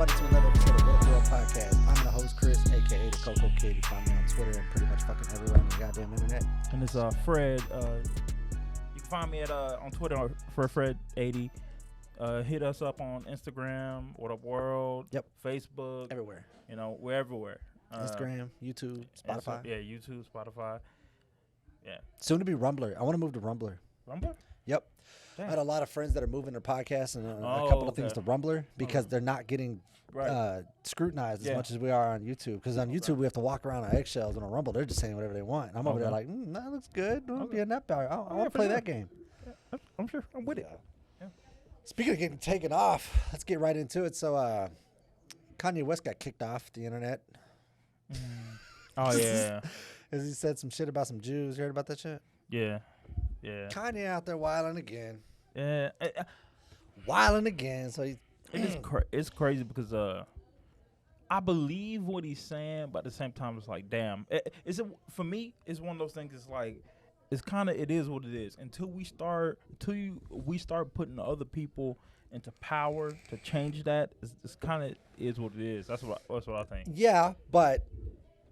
everybody, to another episode of Whattup podcast. I'm the host, Chris, a.k.a. the Coco Kid. You find me on Twitter and pretty much fucking everywhere on the goddamn internet. And it's Fred. You can find me at on Twitter for Fred80. Hit us up on Instagram, Whattup World, Facebook. Everywhere. You know, we're everywhere. Instagram, YouTube, Spotify. YouTube, Spotify. Yeah. Soon to be Rumbler. I want to move to Rumbler. Rumbler? Yep. Damn. I had a lot of friends that are moving their podcasts and a couple of things to Rumbler because they're not getting scrutinized as much as we are on YouTube. Because on YouTube, we have to walk around on eggshells, and on Rumble, they're just saying whatever they want. And I'm over there like, that looks good. I want to be in that power. I want to play that game. Yeah, I'm sure. I'm with it. Yeah. Speaking of getting taken off, let's get right into it. So, Kanye West got kicked off the internet. Oh, yeah. As he said some shit about some Jews. You heard about that shit? Yeah. Yeah. Kanye out there wilding again. Yeah. Wilding again. So it's crazy because I believe what he's saying, but at the same time, it's like, damn. For me, it's one of those things. It's like, it is what it is. Until we start putting other people into power to change that, it's kind of is what it is. That's what I think. Yeah, but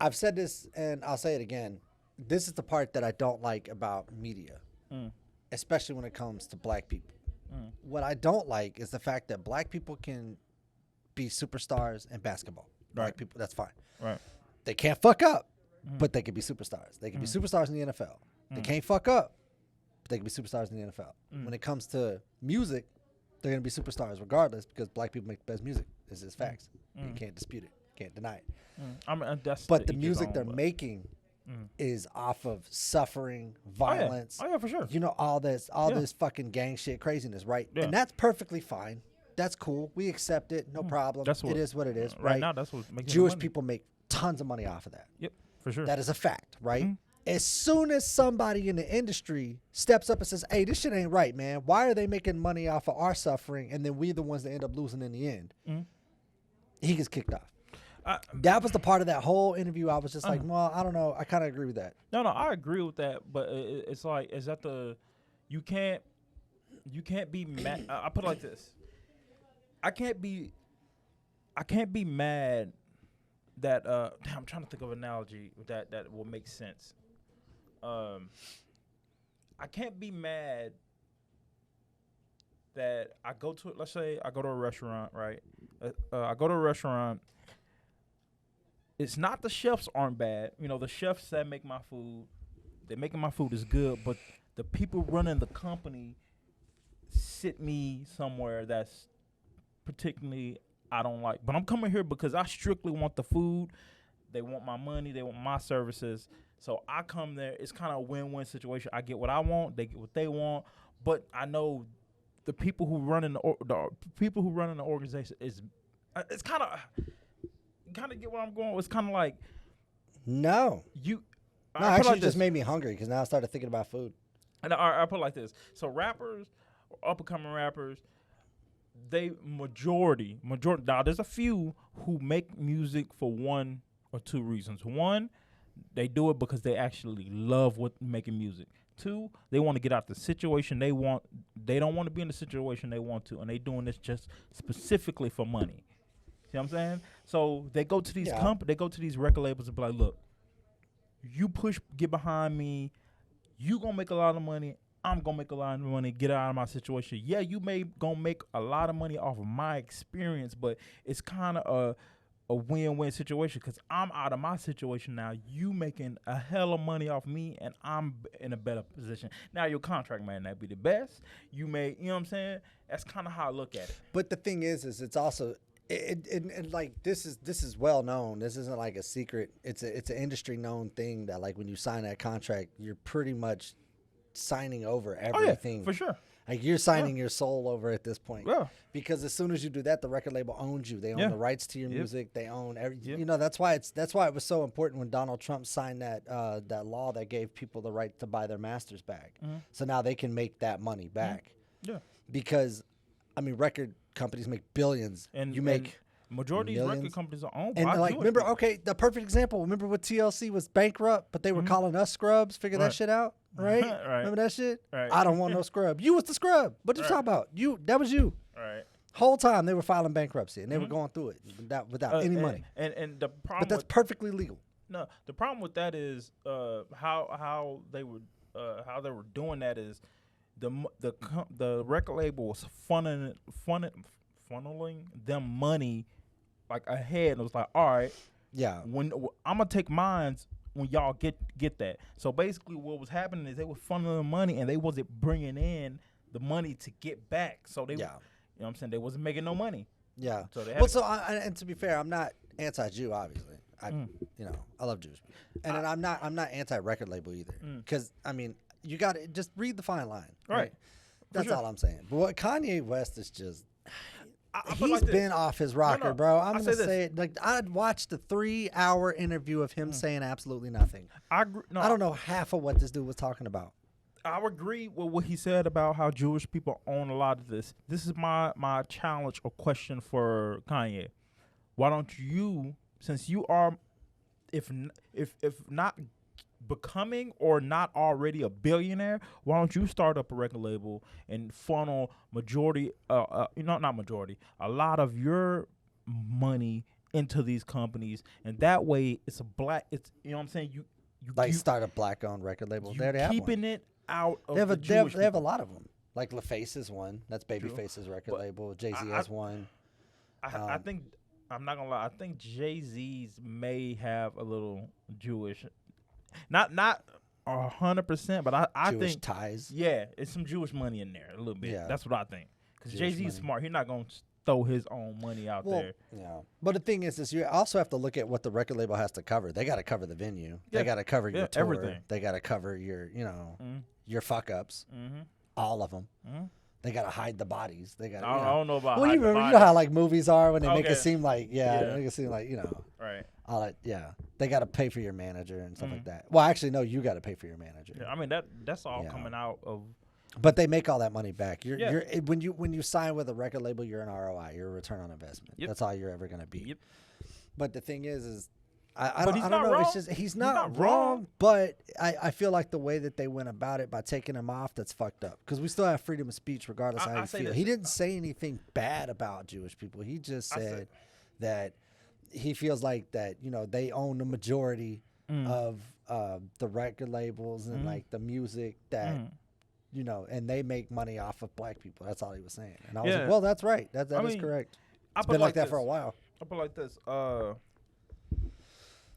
I've said this and I'll say it again. This is the part that I don't like about media, especially when it comes to black people. What I don't like is the fact that black people can be superstars in basketball. Black people, that's fine. Right. They can't fuck up, but they can be superstars. They can be superstars in the NFL. They can't fuck up, but they can be superstars in the NFL. When it comes to music, they're going to be superstars regardless because black people make the best music. This is facts. You can't dispute it. Can't deny it. But the music they're making is off of suffering, violence. Oh, yeah, for sure. You know, all this fucking gang shit craziness, right? Yeah. And that's perfectly fine. That's cool. We accept it. No problem. It is what it is, right? Right now, that's what makes Jewish people make tons of money off of that. Yep, for sure. That is a fact, right? As soon as somebody in the industry steps up and says, hey, this shit ain't right, man. Why are they making money off of our suffering and then we the ones that end up losing in the end? He gets kicked off. That was the part of that whole interview I was just like, well, I don't know. I kind of agree with that. No, I agree with that. But it's like, is that you can't be mad. I put it like this. I can't be mad that, I'm trying to think of an analogy that will make sense. I can't be mad that let's say I go to a restaurant, right? I go to a restaurant. It's not the chefs aren't bad. You know, the chefs that make my food, they're making my food is good, but the people running the company sit me somewhere that's particularly I don't like. But I'm coming here because I strictly want the food. They want my money. They want my services. So I come there. It's kind of a win-win situation. I get what I want. They get what they want. But I know the people who run in the organization it's kind of. Kind of get where I'm going. It's kind of like actually just made me hungry because now I started thinking about food. And I put it like this: so rappers, up and coming rappers, they majority. Now there's a few who make music for one or two reasons. One, they do it because they actually love making music. Two, they want to get out the situation they want. They don't want to be in the situation they want to, and they doing this just specifically for money. See what I'm saying? So they go to these they go to these record labels and be like, look, you get behind me, you gonna make a lot of money, I'm gonna make a lot of money, get out of my situation. Yeah, you may gonna make a lot of money off of my experience, but it's kind of a win-win situation because I'm out of my situation now. You making a hell of money off me, and I'm in a better position. Now your contract may not be the best. You know what I'm saying? That's kind of how I look at it. But the thing is it's also and like this is well known. This isn't like a secret. It's an industry known thing that like when you sign that contract, you're pretty much signing over everything. Oh, yeah, for sure. Like you're signing your soul over at this point. Yeah. Because as soon as you do that, the record label owns you. They own the rights to your music. They own everything. You know, that's why it was so important when Donald Trump signed that law that gave people the right to buy their masters back. So now they can make that money back. Yeah. Because I mean, record companies make billions, and you make majority of these record companies are owned by and like Jewish remember people. Okay, the perfect example, remember when TLC was bankrupt but they were calling us scrubs? Figure that shit out, right? Remember that shit? I don't want no scrub. You was the scrub. What you talking about? That was you. Right. Whole time they were filing bankruptcy and they were going through it without any money. And the problem, But that's perfectly legal. No, the problem with that is how they were doing that is the record label was funneling them money like ahead, and it was like, all right, yeah, when I'm gonna take mines when y'all get that. So basically, what was happening is they were funneling money and they wasn't bringing in the money to get back. So they, you know what I'm saying, they wasn't making no money. Yeah. So they and to be fair, I'm not anti-Jew, obviously. I love Jewish people, and I'm not anti-record label either. Because I mean, you got to just read the fine line, right? That's all I'm saying. But what Kanye West is just. He's been off his rocker, bro. I'm gonna say it. Like I watched the 3-hour interview of him saying absolutely nothing. I don't know half of what this dude was talking about. I agree with what he said about how Jewish people own a lot of this. This is my challenge or question for Kanye. Why don't you, since you are, if not becoming or not already a billionaire, why don't you start up a record label and funnel a lot of your money into these companies, and that way it's you know what I'm saying, you start a black-owned record label. They have keeping one. It out of they have a lot of them. Like LaFace is one. That's Babyface's record label. Jay-Z has one. I think, I'm not gonna lie, I think Jay-Z's may have a little Jewish. Not 100%, but I Jewish think ties. Yeah, it's some Jewish money in there a little bit. Yeah. That's what I think. Because Jay-Z's smart. He's not gonna throw his own money out there. Yeah. But the thing is you also have to look at what the record label has to cover. They got to cover the venue. Yeah. They got to cover your tour. Everything. They got to cover your your fuck ups. All of them. They got to hide the bodies. They got. I don't know about. Well, you know how like movies are when they make it seem like make it seem like right. All that, they got to pay for your manager and stuff like that. Well, actually, no, you got to pay for your manager. Yeah, I mean that's all coming out of. But they make all that money back. You're when you sign with a record label, you're an ROI. You're a return on investment. Yep. That's all you're ever gonna be. Yep. But the thing is I don't know. Wrong. It's just he's not wrong. But I feel like the way that they went about it by taking him off, that's fucked up. Because we still have freedom of speech regardless of how you feel. He didn't say anything bad about Jewish people. He just said that he feels like that they own the majority of the record labels and like the music that and they make money off of black people. That's all he was saying. And I was like, well, that's right. That is correct. It's been like that for a while. I put it like this.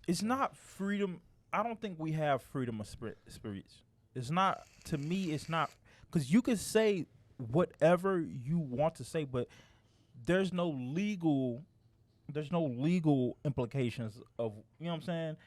It's not freedom. I don't think we have freedom of speech. It's not, to me, it's not, because you can say whatever you want to say, but there's no legal implications of, you know what I'm saying?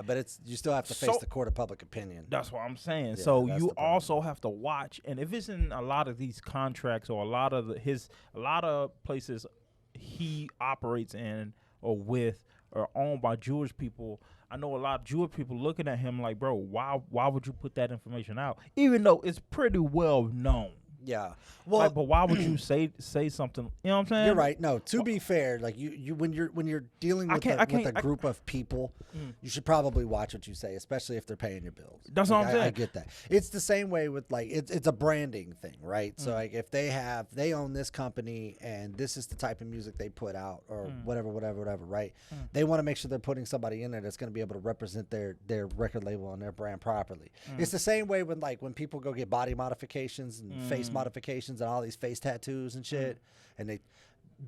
But you still have to face the court of public opinion. That's what I'm saying. Yeah, so you also have to watch, and if it's in a lot of these contracts or a lot of places he operates in or with or owned by Jewish people, I know a lot of Jewish people looking at him like, bro, why would you put that information out? Even though it's pretty well known. Yeah. Well, but why would you say something? You know what I'm saying? You're right. No, to be fair, like you when you're dealing with a group of people, you should probably watch what you say, especially if they're paying your bills. That's what I'm saying. I get that. It's the same way with like it's a branding thing, right? So like if they own this company and this is the type of music they put out or whatever, right? They want to make sure they're putting somebody in there that's going to be able to represent their record label and their brand properly. It's the same way when people go get body modifications and face modifications and all these face tattoos and shit, and they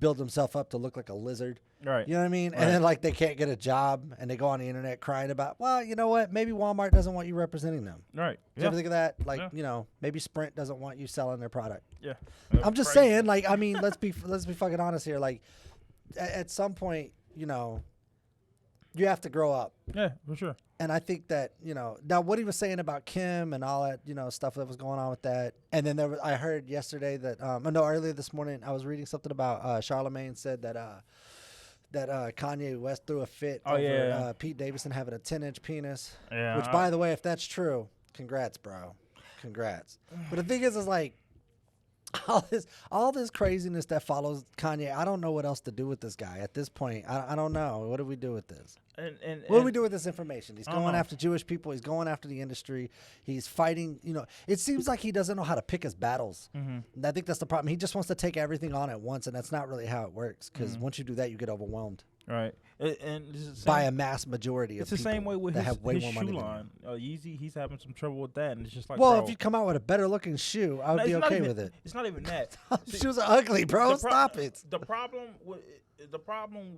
build themselves up to look like a lizard. Right. You know what I mean? Right. And then like they can't get a job and they go on the internet crying about, well, you know what? Maybe Walmart doesn't want you representing them. Right. Did you ever think of that? Like, maybe Sprint doesn't want you selling their product. Yeah. I'm just saying, like, I mean, let's be fucking honest here. Like, at some point, you have to grow up. Yeah, for sure. And I think that, now what he was saying about Kim and all that, stuff that was going on with that. And then I heard yesterday that, earlier this morning, I was reading something about Charlemagne said that Kanye West threw a fit over Pete Davidson having a 10-inch penis. Yeah. Which, by the way, if that's true, congrats, bro. Congrats. But the thing is like, all this craziness that follows Kanye. I don't know what else to do with this guy at this point. I don't know. What do we do with this? What do we do with this information? He's going after Jewish people. He's going after the industry. He's fighting. It seems like he doesn't know how to pick his battles. Mm-hmm. I think that's the problem. He just wants to take everything on at once, and that's not really how it works. Because once you do that, you get overwhelmed. Right, and by a mass majority of people. It's the same way with his shoe line. Yeezy, he's having some trouble with that, and it's just like, if you come out with a better looking shoe, I would be okay with it. It's not even that. Shoes are ugly, bro. Stop it. The problem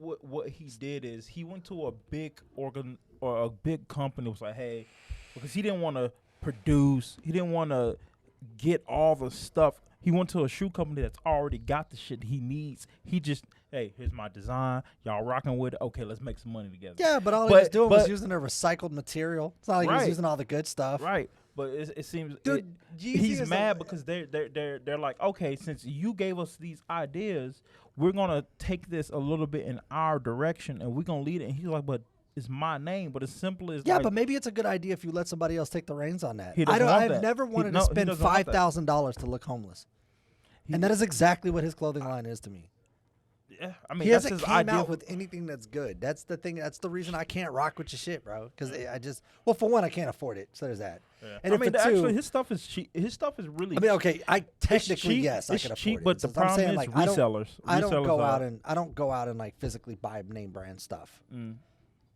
with what he did is he went to a big or a big company. Was like, hey, because he didn't want to produce, he didn't want to get all the stuff. He went to a shoe company that's already got the shit he needs. He just, hey, here's my design. Y'all rocking with it. Okay, let's make some money together. Yeah, but all he was doing was using a recycled material. It's not like he was using all the good stuff. Right. But it seems he's mad because they're like, okay, since you gave us these ideas, we're gonna take this a little bit in our direction and we're gonna lead it. And he's like, but it's my name. But as simple as but maybe it's a good idea if you let somebody else take the reins on that. I've never wanted to spend $5,000 to look homeless. And that is exactly what his clothing line is to me. Yeah, I mean, he hasn't came out with anything that's good. That's the thing. That's the reason I can't rock with your shit, bro. Because for one, I can't afford it. So there's that. Yeah. And actually, his stuff is cheap. His stuff is really. I mean, okay, I technically yes, I can afford it. It's cheap, but the problem is resellers. I don't go out and like physically buy name brand stuff.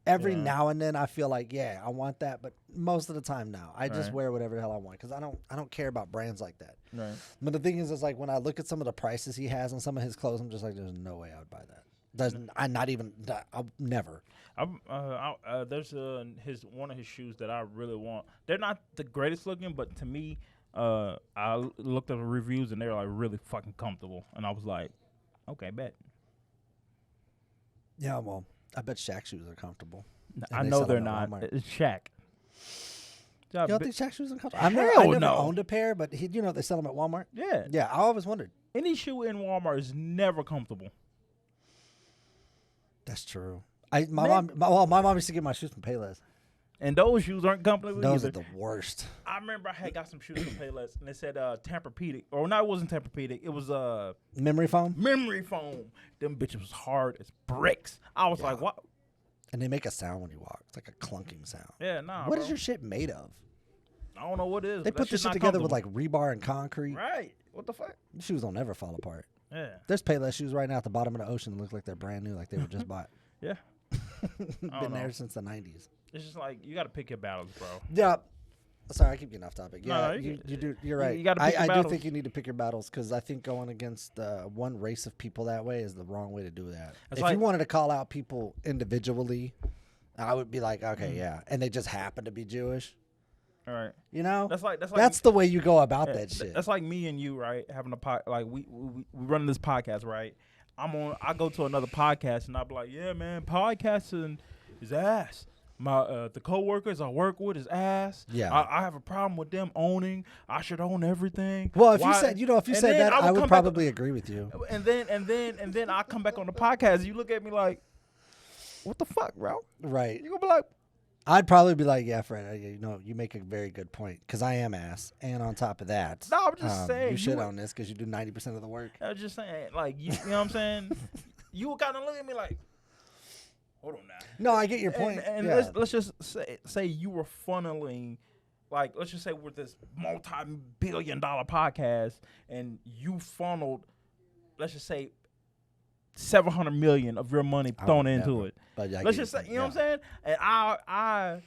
Every now and then I feel like, I want that, but most of the time now I just wear whatever the hell I want because I don't care about brands like that. Right. But the thing is like when I look at some of the prices he has on some of his clothes, I'm just like, there's no way I would buy that. I'll never. There's one of his shoes that I really want. They're not the greatest looking, but to me, I looked at the reviews and they're like really fucking comfortable, and I was like, okay, bet. Yeah, well. I bet Shaq shoes are comfortable. I know they're not. It's Shaq. You don't think Shaq shoes are comfortable? I never owned a pair, but they sell them at Walmart. Yeah. Yeah, I always wondered. Any shoe in Walmart is never comfortable. That's true. My mom used to get my shoes from Payless. And those shoes aren't comfortable either. Those are the worst. I remember I had got some shoes from Payless, and they said Tempur-Pedic. Or no, it wasn't Tempur-Pedic. It was Memory foam? Memory foam. Them bitches was hard as bricks. I was like, what? And they make a sound when you walk. It's like a clunking sound. Yeah, nah, What is your shit made of? I don't know what it is. They put this shit together with like rebar and concrete. Right. What the fuck? The shoes don't never fall apart. Yeah. There's Payless shoes right now at the bottom of the ocean that look like they're brand new, like they were just bought. Yeah. Been there since the 90s. It's just like you got to pick your battles, bro. Yeah. Sorry, I keep getting off topic. Yeah, no, you do. You're right. You gotta pick your battles. I do think you need to pick your battles because I think going against one race of people that way is the wrong way to do that. If you wanted to call out people individually, I would be like, okay, yeah, and they just happen to be Jewish. All right. That's the way you go about that shit. That's like me and you, right? Having a like we running this podcast, right? I go to another podcast and I be like, yeah, man, podcasting is ass. The coworkers I work with is ass. Yeah, I have a problem with them owning. I should own everything. Well, if you said that, I would probably agree with you. And then I come back on the podcast. And you look at me like, what the fuck, bro? Right. You gonna be like, I'd probably be like, yeah, Fred, you make a very good point because I am ass, and on top of that, no, I'm just saying you should own this because you do 90% of the work. I was just saying, like, you know what I'm saying? You would kind of look at me like, hold on now. No, I get your point. And let's just say you were funneling, like, let's just say with this multi-billion-dollar podcast, and you funneled, let's just say, $700 million of your money thrown into it. But let's just say, you know what I'm saying? And I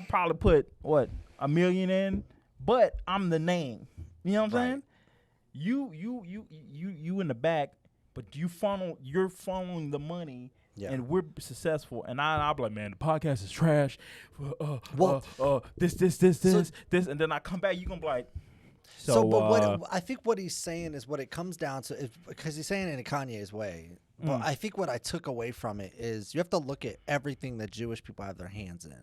probably put $1 million in, but I'm the name. You know what I'm saying? You in the back, but you're funneling the money. Yeah. And we're successful, and I'll be like, man, the podcast is trash. This, and then I come back, you gonna be like, but I think what he's saying is what it comes down to, because he's saying it in Kanye's way. But I think what I took away from it is you have to look at everything that Jewish people have their hands in.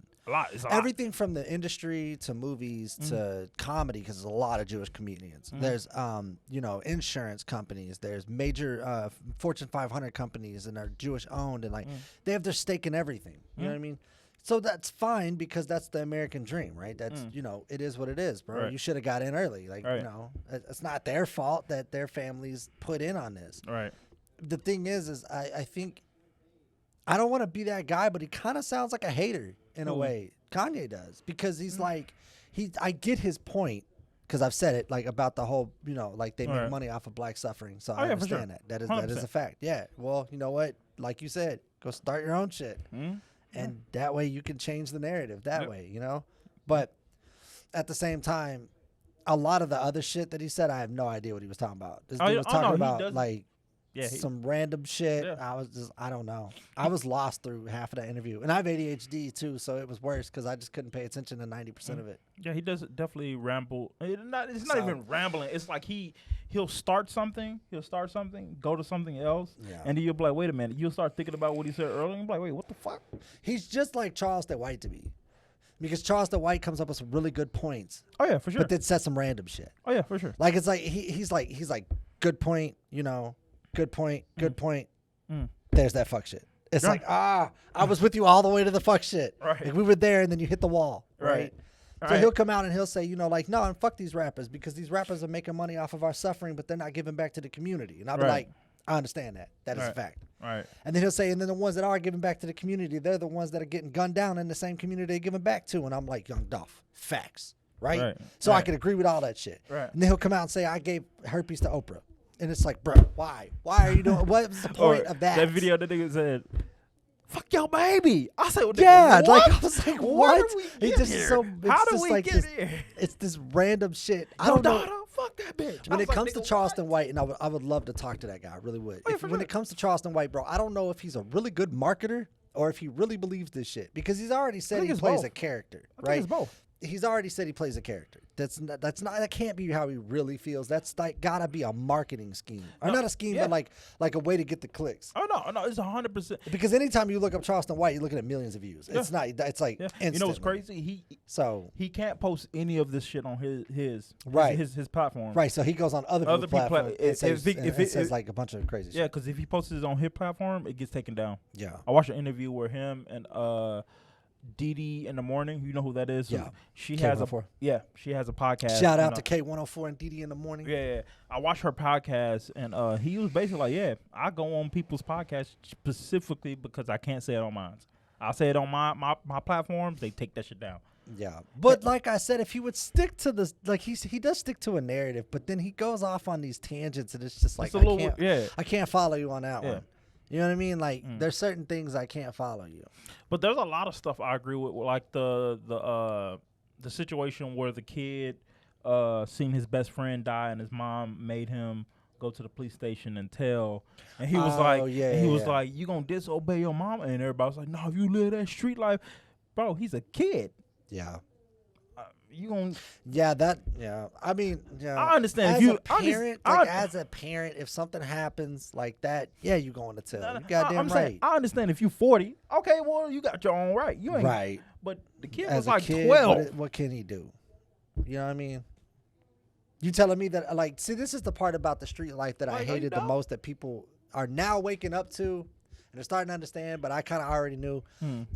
Everything from the industry to movies to comedy, because there's a lot of Jewish comedians. There's, insurance companies. There's major Fortune 500 companies, and are Jewish owned, and like they have their stake in everything. You know what I mean? So that's fine because that's the American dream, right? That's it is what it is, bro. Right. You should have got in early, like Right. It's not their fault that their families put in on this. Right. The thing is I think I don't want to be that guy, but he kind of sounds like a hater in a way. Kanye does because he's like I get his point. Because I've said it like about the whole, like they make money off of black suffering. So I understand that. That is a fact. Yeah. Well, you know what? Like you said, go start your own shit. And that way you can change the narrative that way, But at the same time, a lot of the other shit that he said, I have no idea what he was talking about. This dude was talking about like some random shit. Yeah. I don't know. I was lost through half of that interview. And I have ADHD too, so it was worse because I just couldn't pay attention to 90% of it. Yeah, he does definitely ramble. It's not even rambling. It's like he'll start something, go to something else, and then you'll be like, wait a minute. You'll start thinking about what he said earlier, and you'll be like, wait, what the fuck? He's just like Charleston White to me. Because Charleston White comes up with some really good points. Oh, yeah, for sure. But then says some random shit. Oh, yeah, for sure. Like, it's like, he's like, good point, good point, good point. There's that fuck shit. It's like, I was with you all the way to the fuck shit. Right. Like, we were there and then you hit the wall. Right. So he'll come out and he'll say, like, no, and fuck these rappers because these rappers are making money off of our suffering, but they're not giving back to the community. And I'll be like, I understand that. That is a fact. Right. And then he'll say, and then the ones that are giving back to the community, they're the ones that are getting gunned down in the same community they're giving back to. And I'm like, Young Dolph, facts. Right? So I can agree with all that shit. Right. And then he'll come out and say, I gave herpes to Oprah. And it's like, bro, why? Why are you doing? What's the point of that? That video that nigga said, "Fuck your baby." I said, what? Like I was like, what? He just so. How do we get here? It's this random shit. I don't know. Fuck that bitch. When it comes to Charleston White, and I would love to talk to that guy. I really would. When it comes to Charleston White, bro, I don't know if he's a really good marketer or if he really believes this shit because he's already said he plays a character. Right? I think it's both. He's already said he plays a character. That can't be how he really feels. That's like gotta be a marketing scheme, or not a scheme, but like a way to get the clicks. Oh no, it's 100%. Because anytime you look up Charleston White, you're looking at millions of views. It's not. It's like instantly. You know what's crazy? He can't post any of this shit on his platform. Right. So he goes on other people's platforms and says like a bunch of crazy shit. Yeah, because if he posts it on his platform, it gets taken down. Yeah. I watched an interview where him and Dee in the morning. You know who that is? Yeah. She has a podcast. Shout out to K104 and Dee in the morning. Yeah. I watched her podcast and he was basically like, I go on people's podcasts specifically because I can't say it on mine. I say it on my platforms, they take that shit down. Yeah. But like I said, if he would stick to this, like he does stick to a narrative, but then he goes off on these tangents and it's just like I can't follow you on that one. You know what I mean? Like, there's certain things I can't follow you. But there's a lot of stuff I agree with, like the situation where the kid seen his best friend die and his mom made him go to the police station and tell. And he was like, you gonna disobey your mom? And everybody was like, no, if you live that street life, bro, he's a kid. Yeah. You gonna I mean, I understand as if you a parent, as a parent, if something happens like that, you going to tell. You goddamn right. I understand if you 40, okay, well you got your own right. You ain't right. But the kid as was like kid, 12. What can he do? You know what I mean? You telling me that see, this is the part about the street life that I hated the most that people are now waking up to. And they're starting to understand, but I kind of already knew.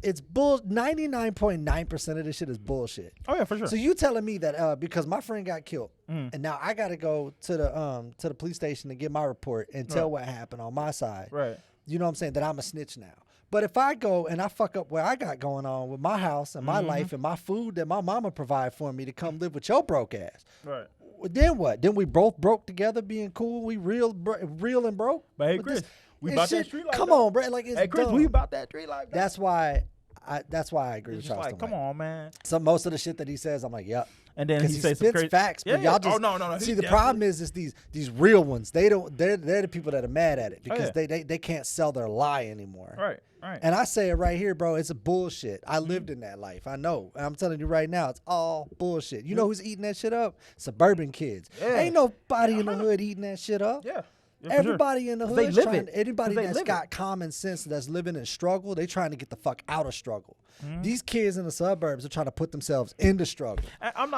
It's 99.9% of this shit is bullshit. Oh yeah, for sure. So you telling me that because my friend got killed, and now I got to go to the police station to get my report and tell what happened on my side. Right. You know what I'm saying? That I'm a snitch now. But if I go and I fuck up what I got going on with my house and my life and my food that my mama provide for me to come live with your broke ass. Right. Then what? Then we both broke together being cool. We real and broke. But hey, Chris. We about that street life. Come on, bro. Like, it's hey, Chris, dumb. we about that street life. That's why I agree with Charleston White. Come on, man. So most of the shit that he says, I'm like, yep. And then he says spits facts, but y'all just no. See, the problem is these real ones. They're the people that are mad at it because they can't sell their lie anymore. Right. And I say it right here, bro. It's a bullshit. I lived in that life. I know. And I'm telling you right now, it's all bullshit. You know who's eating that shit up? Suburban kids. Ain't nobody in the hood eating that shit up. Yeah. Everybody in the hood, anybody that's got common sense that's living in struggle, they trying to get the fuck out of struggle. These kids in the suburbs are trying to put themselves into struggle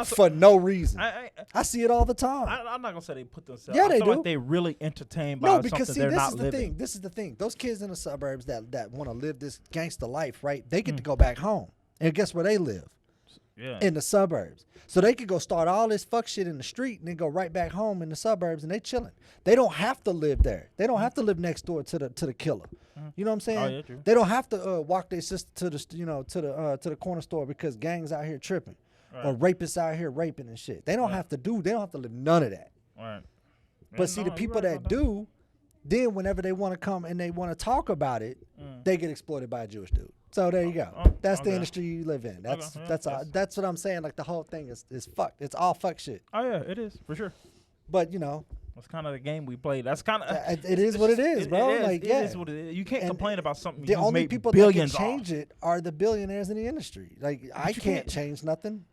for no reason. I see it all the time. I'm not gonna say they put themselves. Yeah, they do. Like they really entertained by something they're not living. This is the thing. Those kids in the suburbs that want to live this gangster life, right? They get to go back home. And guess where they live? Yeah. In the suburbs. So they could go start all this fuck shit in the street and then go right back home in the suburbs and they chilling. They don't have to live there. They don't have to live next door to the killer. You know what I'm saying? Oh, yeah, true. They don't have to walk their sister to the to the corner store because gangs out here tripping or rapists out here raping and shit. They don't have to live none of that. Right. But see, the people that do, then whenever they want to come and they want to talk about it, they get exploited by a Jewish dude. So there you go. That's the industry you live in. That's that's what I'm saying. Like the whole thing is fucked. It's all fuck shit. Oh yeah, it is for sure. But you know, that's kind of the game we play. That's kind of it is what it is, bro. Like it is what it is. You can't complain about something. The only people that can change it are the billionaires in the industry. Like I can't change nothing.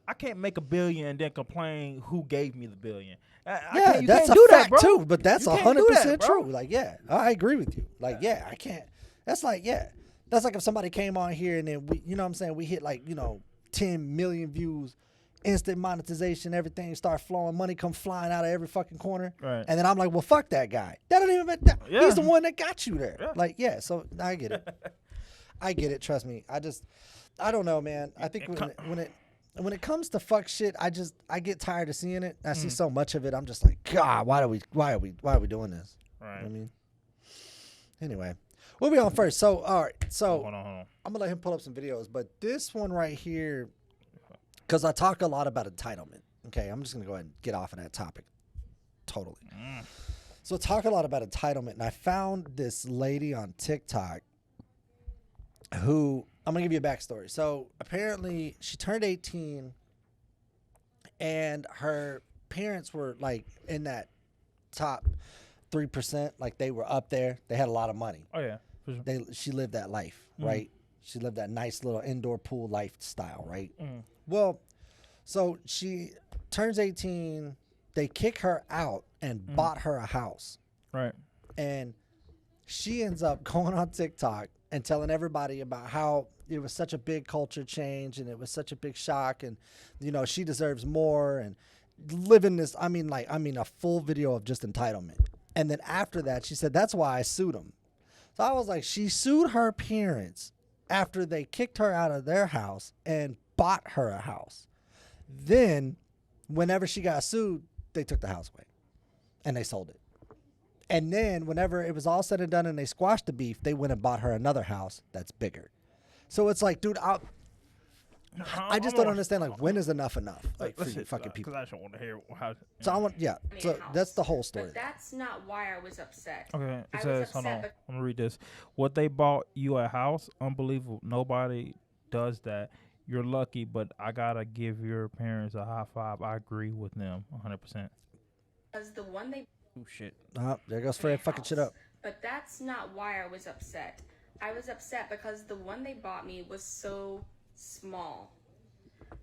I can't make $1 billion and then complain who gave me the $1 billion. Yeah, that's a fact too. But that's 100% true. Like yeah, I agree with you. Like yeah, I can't. That's like that's like if somebody came on here and then we, you know what I'm saying, we hit like 10 million views, instant monetization, everything start flowing, money come flying out of every fucking corner, right. And then I'm like, well, fuck that guy. That don't even. He's the one that got you there. Yeah. Like yeah, so I get it. I get it. Trust me. I don't know, man. I think when it comes to fuck shit, I get tired of seeing it. I see so much of it. I'm just like, God, why are we doing this? Right. You know what I mean, anyway, we'll be on first. So all right, so hold on. I'm gonna let him pull up some videos, but this one right here, because I talk a lot about entitlement. Okay, I'm just gonna go ahead and get off of that topic totally. So I talk a lot about entitlement, and I found this lady on TikTok who, I'm going to give you a backstory. So apparently she turned 18 and her parents were like in that top 3%. Like they were up there. They had a lot of money. Oh, yeah. For sure. She lived that life, right? She lived that nice little indoor pool lifestyle, right? Well, so she turns 18. They kick her out and bought her a house. Right. And she ends up going on TikTok and telling everybody about how it was such a big culture change and it was such a big shock and, she deserves more and living this, I mean a full video of just entitlement. And then after that, she said, that's why I sued him. So I was like, she sued her parents after they kicked her out of their house and bought her a house. Then whenever she got sued, they took the house away and they sold it. And then whenever it was all said and done and they squashed the beef, they went and bought her another house that's bigger. So it's like, dude, I just don't understand, like, when is enough? Like, for you fucking people. Because I just want to hear how. So so that's the whole story. But that's not why I was upset. Okay, it says, hold on, I'm going to read this. What they bought you a house? Unbelievable. Nobody does that. You're lucky, but I got to give your parents a high five. I agree with them 100%. Because the one they... Oh, shit. There goes Fred fucking shit up. But that's not why I was upset. I was upset because the one they bought me was so small.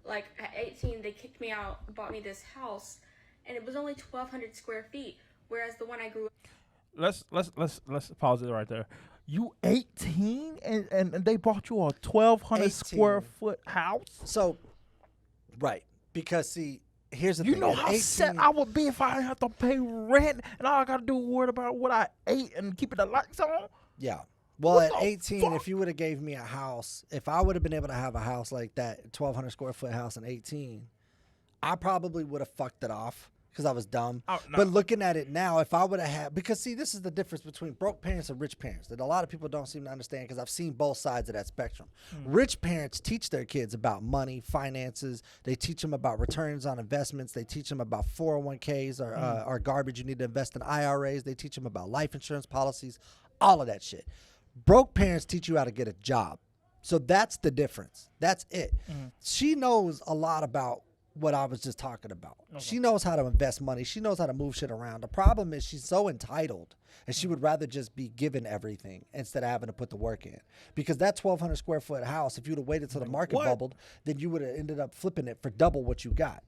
Like, at 18, they kicked me out, bought me this house, and it was only 1,200 square feet, whereas the one I grew up... Let's pause it right there. You 18 and they bought you a 1,200 square foot house? So, right. Because, see... Here's the thing. You know how sad I would be if I didn't have to pay rent and all I got to do is worry about what I ate and keeping the lights on? Yeah. Well, at 18, if you would have gave me a house, if I would have been able to have a house like that, 1,200 square foot house at 18, I probably would have fucked it off because I was dumb. Oh, no. But looking at it now, if I would have had, because see, this is the difference between broke parents and rich parents that a lot of people don't seem to understand because I've seen both sides of that spectrum. Rich parents teach their kids about money, finances. They teach them about returns on investments. They teach them about 401ks or garbage. You need to invest in IRAs. They teach them about life insurance policies, all of that shit. Broke parents teach you how to get a job. So that's the difference. That's it. She knows a lot about what I was just talking about. Okay. She knows how to invest money. She knows how to move shit around. The problem is she's so entitled and she would rather just be given everything instead of having to put the work in. Because that 1,200 square foot house, if you'd have waited till the market bubbled, then you would have ended up flipping it for double what you got.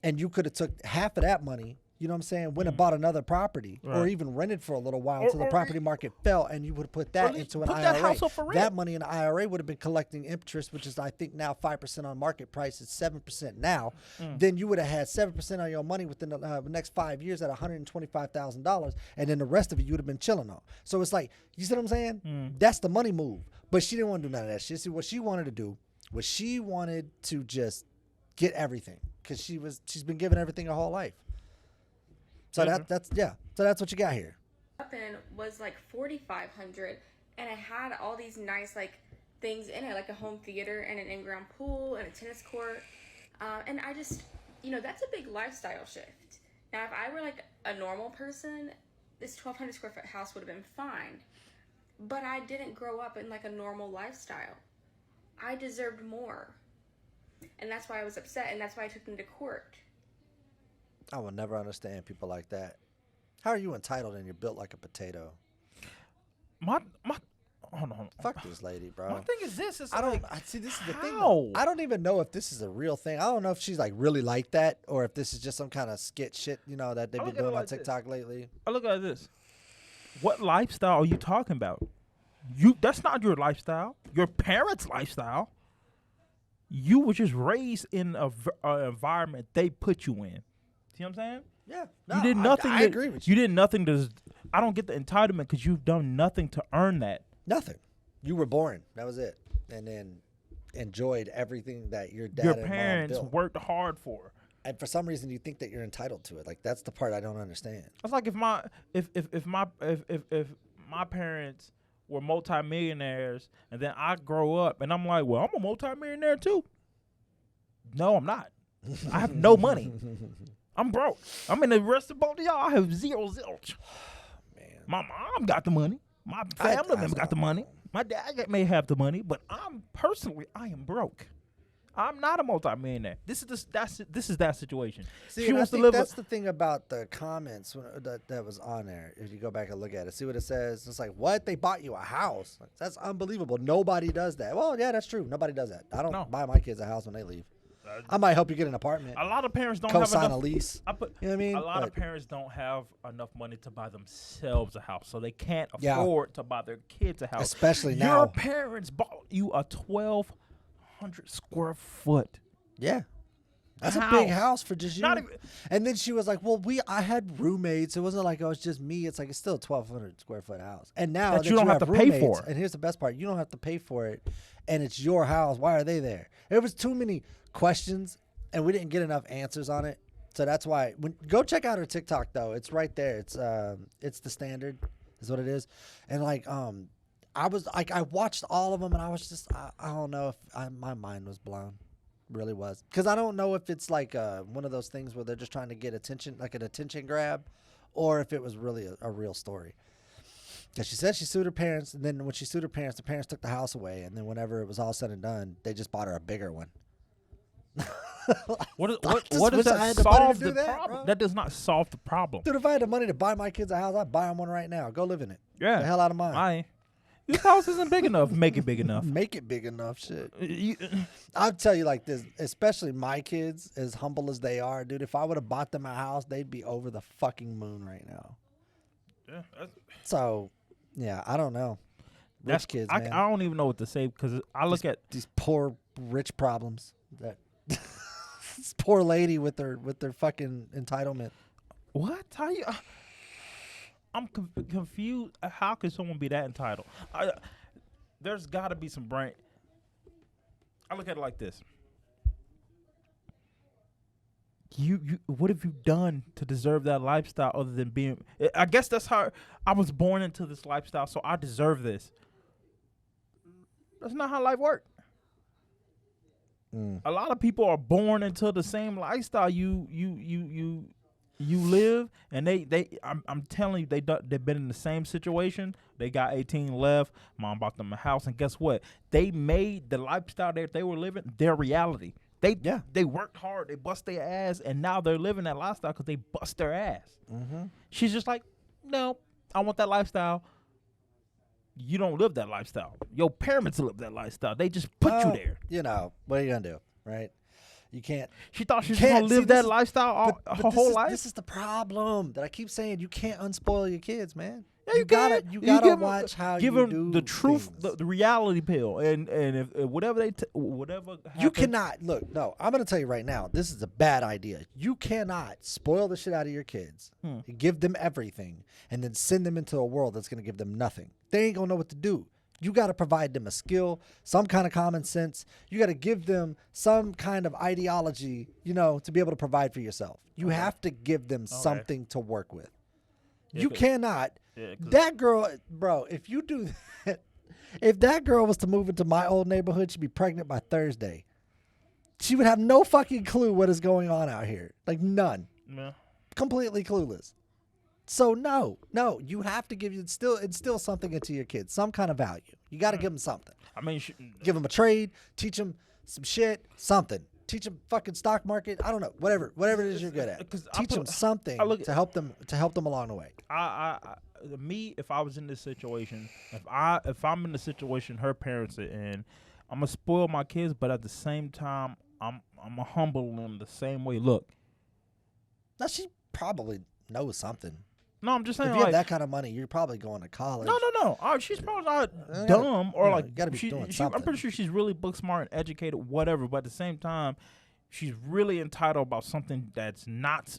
And you could have took half of that money, you know what I'm saying, went and bought another property or even rented for a little while until the property market fell and you would have put that into an IRA. That money in the IRA would have been collecting interest, which is I think now 5% on market price. It's 7% now. Then you would have had 7% on your money within the next 5 years at $125,000 and then the rest of it you would have been chilling on. So it's like, you see what I'm saying? That's the money move. But she didn't want to do none of that shit. See, what she wanted to do was she wanted to just get everything because she's been given everything her whole life. So that's what you got here. And was like $4,500, and it had all these nice like things in it, like a home theater and an in-ground pool and a tennis court. And I just, that's a big lifestyle shift. Now, if I were like a normal person, this 1,200 square foot house would have been fine. But I didn't grow up in like a normal lifestyle. I deserved more. And that's why I was upset, and that's why I took them to court. I will never understand people like that. How are you entitled and you're built like a potato? My hold on. Fuck this lady, bro. My thing is this. See, this is the thing. Though. I don't even know if this is a real thing. I don't know if she's like really like that or if this is just some kind of skit shit, that they've been doing on TikTok lately. I look at this. What lifestyle are you talking about? That's not your lifestyle. Your parents' lifestyle. You were just raised in an environment they put you in. See what I'm saying? Yeah. No, you did nothing. I agree with you. You did nothing to. I don't get the entitlement because you've done nothing to earn that. Nothing. You were born. That was it. And then enjoyed everything that your dad your and parents mom built. worked hard for. And for some reason, you think that you're entitled to it. Like that's the part I don't understand. It's like if my parents were multimillionaires and then I grow up and I'm like, well, I'm a multimillionaire too. No, I'm not. I have no money. I'm broke. I'm in the rest of both of y'all. I have zero zilch. Man. My mom got the money. My family member got the money. My dad may have the money, but I am broke. I'm not a multimillionaire. This is that situation. See, I think that's the thing about the comments that was on there. If you go back and look at it, see what it says. It's like, what? They bought you a house? Like, that's unbelievable. Nobody does that. Well, yeah, that's true. Nobody does that. I don't buy my kids a house when they leave. I might help you get an apartment. A lot of parents don't co-sign have enough. A lease. You know what I mean? A lot of parents don't have enough money to buy themselves a house, so they can't afford to buy their kids a house. Especially now. Your parents bought you a 1,200 square foot. Yeah. That's a big house for just you. And then she was like, well, I had roommates. It wasn't like it was just me. It's like it's still a 1,200 square foot house. And now that you don't have to pay for it. And here's the best part. You don't have to pay for it. And it's your house. Why are they there? There was too many questions, and we didn't get enough answers on it. So that's why. Go check out her TikTok, though. It's right there. It's The Standard is what it is. And, I watched all of them, and I was just, I don't know if my mind was blown. Really was. Because I don't know if it's like one of those things where they're just trying to get attention, like an attention grab, or if it was really a real story. Because she said she sued her parents, and then when she sued her parents, the parents took the house away, and then whenever it was all said and done, they just bought her a bigger one. What does that solve the problem? Bro. That does not solve the problem. Dude, if I had the money to buy my kids a house, I'd buy them one right now. Go live in it. Yeah. The hell out of mine. This house isn't big enough. Make it big enough. Make it big enough. Shit. I'll tell you like this, especially my kids, as humble as they are, dude, if I would have bought them a house, they'd be over the fucking moon right now. Yeah. So, yeah, I don't know. Rich kids, man. I don't even know what to say because I look at these poor rich problems. That this poor lady with their fucking entitlement. What? How you? I'm confused. How can someone be that entitled? There's got to be some brain. I look at it like this. What have you done to deserve that lifestyle other than being? I guess that's how I was born into this lifestyle, so I deserve this. That's not how life works. A lot of people are born into the same lifestyle you live, and I'm telling you, they've been in the same situation. They got 18 left. Mom bought them a house, and guess what? They made the lifestyle that they were living their reality. They worked hard, they bust their ass, and now they're living that lifestyle because they bust their ass. Mm-hmm. She's just like, no, I want that lifestyle. You don't live that lifestyle. Your parents live that lifestyle. They just put you there. You know, what are you going to do, right? You can't. She thought she was going to live that lifestyle her whole life. This is the problem that I keep saying. You can't unspoil your kids, man. Yeah, you gotta watch how give you them do the truth, things. the reality pill, and if whatever whatever happens, you cannot look. No, I'm gonna tell you right now. This is a bad idea. You cannot spoil the shit out of your kids, give them everything, and then send them into a world that's gonna give them nothing. They ain't gonna know what to do. You got to provide them a skill, some kind of common sense. You got to give them some kind of ideology, to be able to provide for yourself. You have to give them something to work with. Yeah, you cannot. Yeah, that girl, bro, if you do that, if that girl was to move into my old neighborhood, she'd be pregnant by Thursday. She would have no fucking clue what is going on out here. Like, none. Yeah. Completely clueless. So no, you have to instill something into your kids, some kind of value. You got to give them something. I mean, give them a trade, teach them some shit, something. Teach them fucking stock market. I don't know, whatever it is you're good at. Teach them something to help them along the way. If I was in this situation, if I'm in the situation her parents are in, I'm gonna spoil my kids, but at the same time, I'm gonna humble them the same way. Look, now she probably knows something. No, I'm just saying. If you have that kind of money, you're probably going to college. No. She's probably not dumb or like. Got to be doing something. I'm pretty sure she's really book smart and educated, whatever. But at the same time, she's really entitled about something that's not.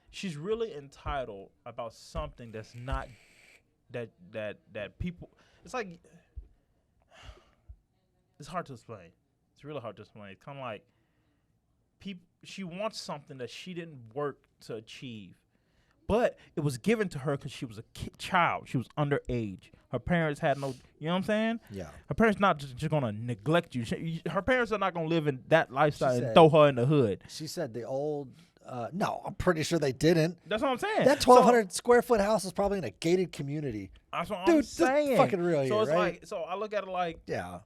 She's really entitled about something that's not. That people. It's like. It's hard to explain. It's really hard to explain. It's kind of like. She wants something that she didn't work to achieve. But it was given to her because she was a child. She was underage. Her parents had no, you know what I'm saying? Yeah. Her parents not just going to neglect you. Her parents are not going to live in that lifestyle and throw her in the hood. She said the old, no, I'm pretty sure they didn't. That's what I'm saying. That 1,200 square foot house is probably in a gated community. That's what Dude, I'm saying. Dude, fucking real so here, it's right? like, so I look at it like, yeah.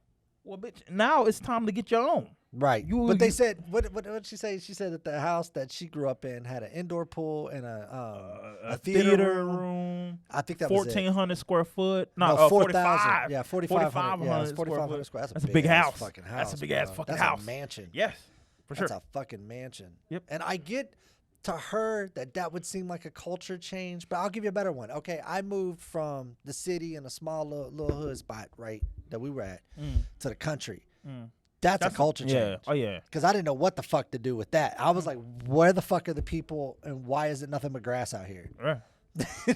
Well, bitch, now it's time to get your own. Right. But they said, what did she say? She said that the house that she grew up in had an indoor pool and a theater room. I think that was 1,400 square foot. No, 4,000. Yeah, 4,500. Yeah, 4,500 square foot. That's a big house. Fucking house. That's a big ass fucking house. house. That's a mansion. Yes, for sure. That's a fucking mansion. Yep. And I get to her that would seem like a culture change, but I'll give you a better one. Okay, I moved from the city in a small little hood spot, right, that we were at, to the country. That's a culture change. Yeah. Oh, yeah. Because I didn't know what the fuck to do with that. I was like, where the fuck are the people and why is it nothing but grass out here?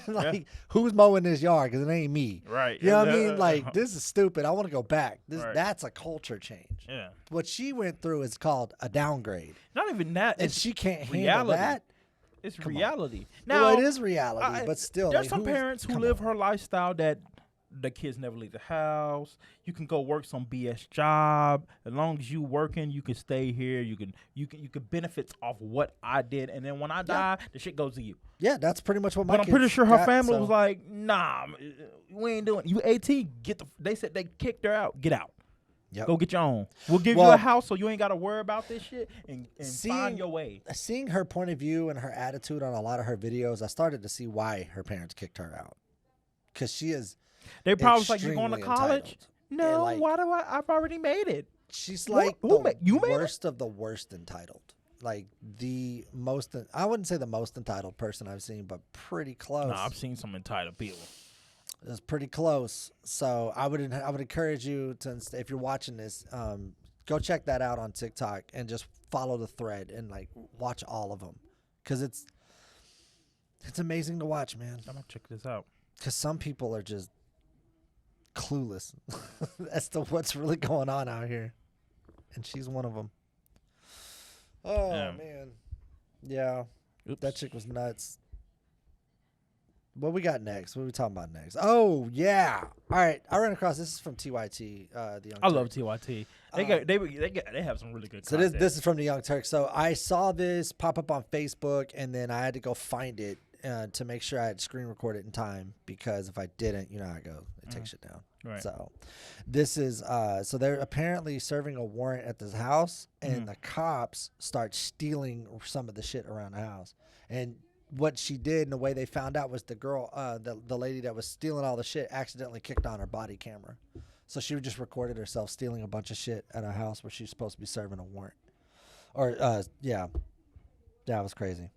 Right. Who's mowing this yard? Because it ain't me. Right. You know what I mean? Like, this is stupid. I want to go back. Right. That's a culture change. Yeah. What she went through is called a downgrade. Not even that. And she can't handle that. It's reality. Now, well, it is reality, but still. There's some parents who live her lifestyle that the kids never leave the house. You can go work some BS job. As long as you working, you can stay here. You can benefit off what I did, and then when I die, the shit goes to you. Yeah, that's pretty much what my. But I'm pretty sure her family was like, "Nah, we ain't doing. You 18, They said they kicked her out. Get out. Yep. Go get your own. We'll give you a house so you ain't got to worry about this shit and find your way." Seeing her point of view and her attitude on a lot of her videos, I started to see why her parents kicked her out. Because she is. They probably was like, "You going to college?" Entitled. No, why do I've already made it. She's like the worst of the worst entitled. Like the most, I wouldn't say the most entitled person I've seen, but pretty close. No, I've seen some entitled people. It's pretty close. So I would encourage you to, if you're watching this, go check that out on TikTok and just follow the thread and like watch all of them. Because it's amazing to watch, man. I'm going to check this out. Because some people are just clueless as to what's really going on out here. And she's one of them. Oh, man. Yeah. Oops. That chick was nuts. What we got next? What are we talking about next? Oh, yeah. All right. I ran across, this is from TYT. The Young I love TYT. They have some really good content. So this is from the Young Turk. So I saw this pop up on Facebook, and then I had to go find it to make sure I had screen recorded in time, because if I didn't, you know how it goes. It takes it down. Right. So this is so they're apparently serving a warrant at this house, and the cops start stealing some of the shit around the house. And what she did, and the way they found out, was the girl, the lady that was stealing all the shit, accidentally kicked on her body camera. So she just recorded herself stealing a bunch of shit at a house where she's supposed to be serving a warrant. Or yeah, it was crazy.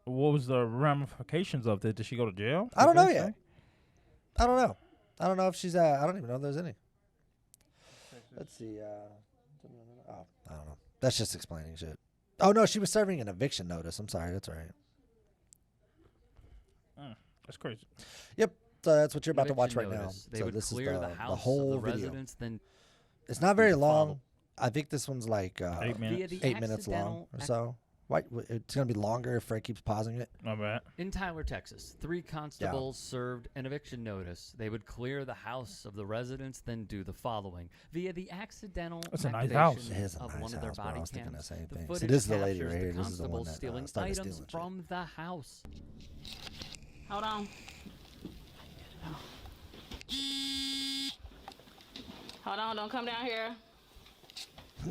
What was the ramifications of that? Did she go to jail? I don't know yet. I don't know. I don't know if she's. I don't even know if there's any. Let's see. I don't know. That's just explaining shit. Oh no, she was serving an eviction notice. I'm sorry. That's all right. That's crazy. Yep. So that's what you're about to watch eviction right now. notice. They So would this is clear the house whole of the video. residents, then It's not very the long. follow. I think this one's like 8 minutes. Via the 8 minutes long accidental or so. Why? It's gonna be longer if Fred keeps pausing it. My bad. In Tyler, Texas, 3 constables served an eviction notice. They would clear the house of the residents, then do the following. Via the accidental That's a nice activation house. It is a of nice one of their house, bro. I body was thinking the cams, same the thing. So footage this is the lady captures right here. the This is the one constables that stealing started items stealing shit. from the house. Hold on. Hold on, don't come down here.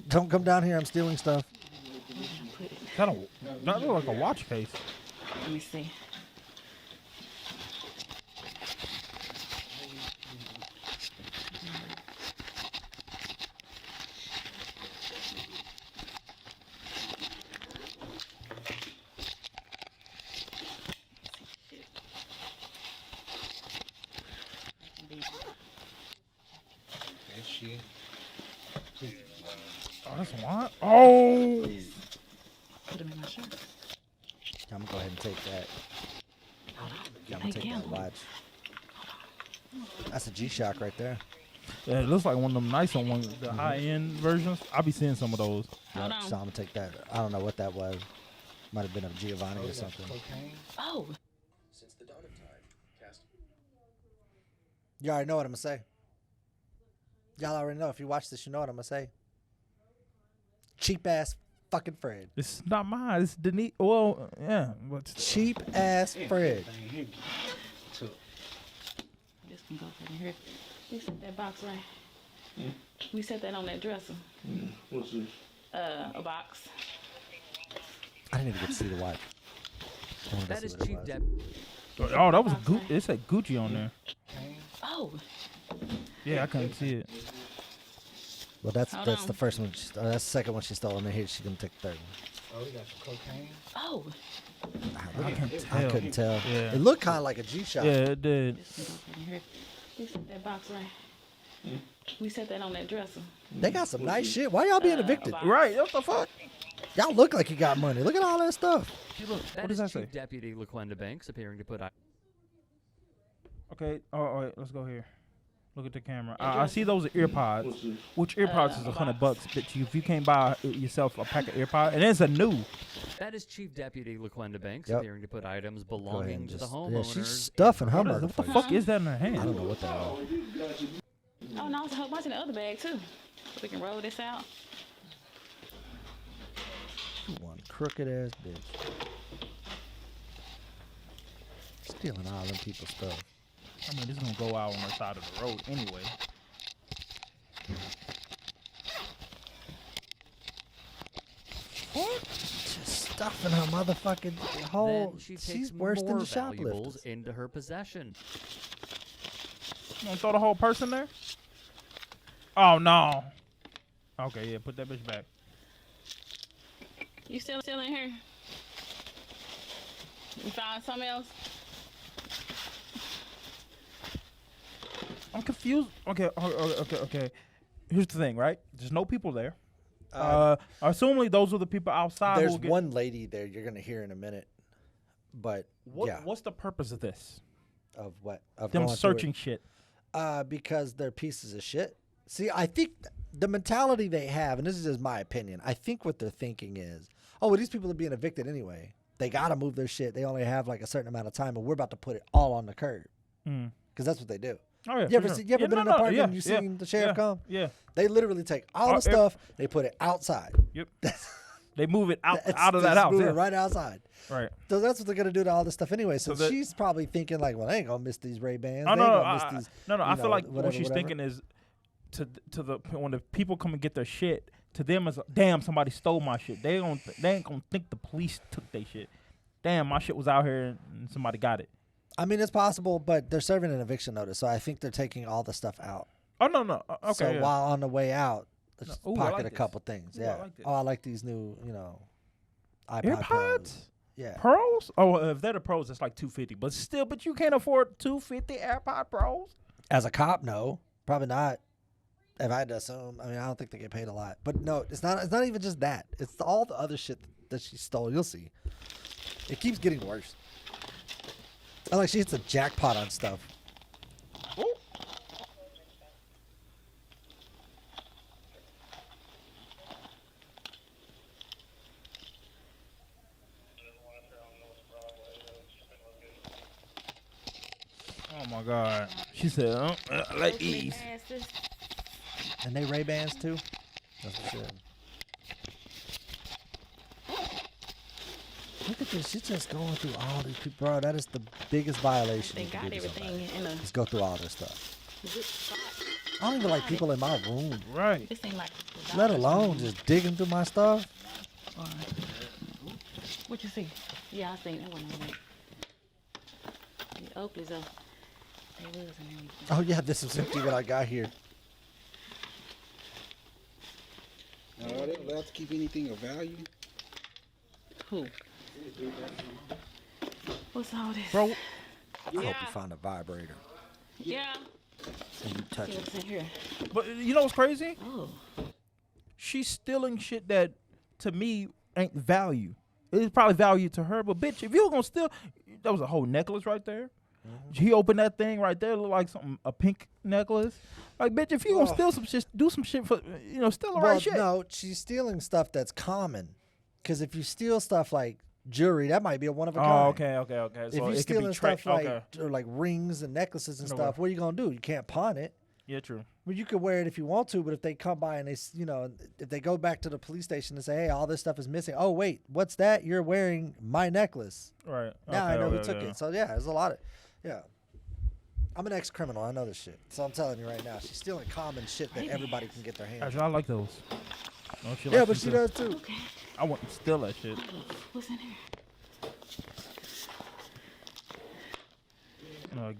Don't come down here. I'm stealing stuff. That look like a watch case. Let me see. Oh, that's what? Oh! Put them in my shirt. I'm gonna go ahead and take that. Yeah, I'm gonna Thank take you. that watch. That's a G-Shock right there. Yeah, it looks like one of them nice ones, the high-end versions. I'll be seeing some of those. Hold So I'm on. gonna take that. I don't know what that was. Might have been a Giovanni or something. Oh, Since the dawn of time, cast You already know what I'm gonna say. Y'all already know. If you watch this, you know what I'm gonna say. Cheap ass fucking Fred. This is not mine. It's Denise. Well, yeah. But Cheap ass Fred. this can go in here. We set that box right. We set that on that dresser. What's this? A box. I didn't even get to see the watch. I wanted to That see is what it Chief was. Deputy. oh, that was Gucci. It said Gucci on there. Oh, Yeah, I couldn't see it. Well, that's Hold that's on. the first one. That's the second one she stole. And then here she's gonna take the third one. Oh, we got some cocaine. oh. I can't I tell. couldn't tell. Yeah. It looked kind of like a G-Shock. Yeah, it did. This can go in here. We set that box right. We set that on that dresser. They got some nice shit. Why y'all being evicted? box. Right. What the fuck? Y'all look like you got money. Look at all that stuff. That does is that Chief say? Deputy LaQuenda Banks appearing to put Okay. All right. Let's go here. Look at the camera. I see those are earpods. What's this? Which earpods is $100? But if you can't buy yourself a pack of earpods, and it's a new. That is Chief Deputy LaQuenda Banks Yep. appearing to put items Go ahead belonging and to the just. homeowners. Yeah, she's stuffing her What the motherfucker. fuck is that in her hand? I don't know what that was. Oh, no, it's a whole bunch in the other bag, too. So we can roll this out. One crooked ass bitch. Stealing all them people's stuff. I mean, this is gonna go out on the side of the road anyway. Just stuffing her motherfucking whole. Then she takes She's worse more than the valuables shoplifters. into her possession. You gonna throw the whole person there? Oh no. Okay, yeah, put that bitch back. You still in here? You found something else? I'm confused. Okay. Here's the thing, right? There's no people there. Uh, Assuming those are the people outside. There's who get, one lady there you're gonna hear in a minute, but yeah, What's the purpose of this? of what of Them going through searching shit. it. Because they're pieces of shit. See, I think the mentality they have, and this is just my opinion, I think what they're thinking is, oh, well, these people are being evicted anyway. They gotta move their shit. They only have like a certain amount of time, and we're about to put it all on the curb because that's what they do. Oh yeah. You ever for see, sure. you ever Yeah, been no, in no, an apartment yeah, and you yeah, seen the sheriff yeah, come? Yeah. They literally take all the Ev- stuff, they put it outside. Yep. They move it out It's of that just house. moving Yeah. right outside. Right. So that's what they're gonna do to all this stuff anyway. So, So that- she's probably thinking like, well, I ain't gonna miss these Ray Bans. Oh, They ain't no, gonna miss I, these. no. you I feel know, like what whatever, she's whatever. thinking is, to the when the people come and get their shit, to them is damn somebody stole my shit. They ain't gonna think the police took their shit. Damn, my shit was out here and somebody got it. I mean, it's possible, but they're serving an eviction notice, so I think they're taking all the stuff out. Oh no. Okay. So yeah. while on the way out, let's No. just Ooh, I pocket like a this. couple things. Ooh, I Yeah. like this. Oh, I like these new, iPod AirPods? Pros. Yeah. Pros? Oh, if they're the pros, it's like $250. But still, you can't afford $250 AirPod Pros. As a cop, no, probably not. If I had to assume, I mean, I don't think they get paid a lot. But no, it's not. It's not even just that. It's all the other shit that she stole. You'll see. It keeps getting worse. And like she hits a jackpot on stuff. my God. She said, like Those ease. asses. And they Ray-Bans too? That's what she said. Look at this. She's just going through all these people. Bro, that is the biggest violation. They you can got do to somebody. everything in a Just go through all this stuff. good spot. I don't even like people in my room, Right. This ain't like. let alone just digging through my stuff. Or, what you see? Yeah, I seen that one already. The Oakleys are. They was in there. Oh, yeah, this was empty when I got here. Are they allowed to keep anything of value? Who? What's all this? Bro, I hope you find a vibrator Yeah. and you touch See it. what's in here? but you know what's crazy? Oh. She's stealing shit that, to me, ain't value. It's probably value to her, but bitch, if you were gonna steal, that was a whole necklace right there. He opened that thing right there, looked like something, a pink necklace. Like, bitch, if you gonna steal some shit, do some shit for, steal the Well, right shit. no, she's stealing stuff that's common. Because if you steal stuff like jewelry, that might be a one of a kind. Oh, okay. If So you're it could be stealing stuff like okay. or like rings and necklaces and No stuff, way. what are you gonna do? You can't pawn it. Yeah, true. Well, you could wear it if you want to, but if they come by and if they go back to the police station and say, "Hey, all this stuff is missing," oh wait, what's that? You're wearing my necklace. Right. Now I know who okay, took yeah. it. So yeah, there's a lot of, yeah. I'm an ex-criminal. I know this shit. So I'm telling you right now, she's stealing common shit that everybody can get their hands on. Actually, I like those. No, she Yeah, likes but them she too. does too. Okay. I want to steal that shit. What's in here?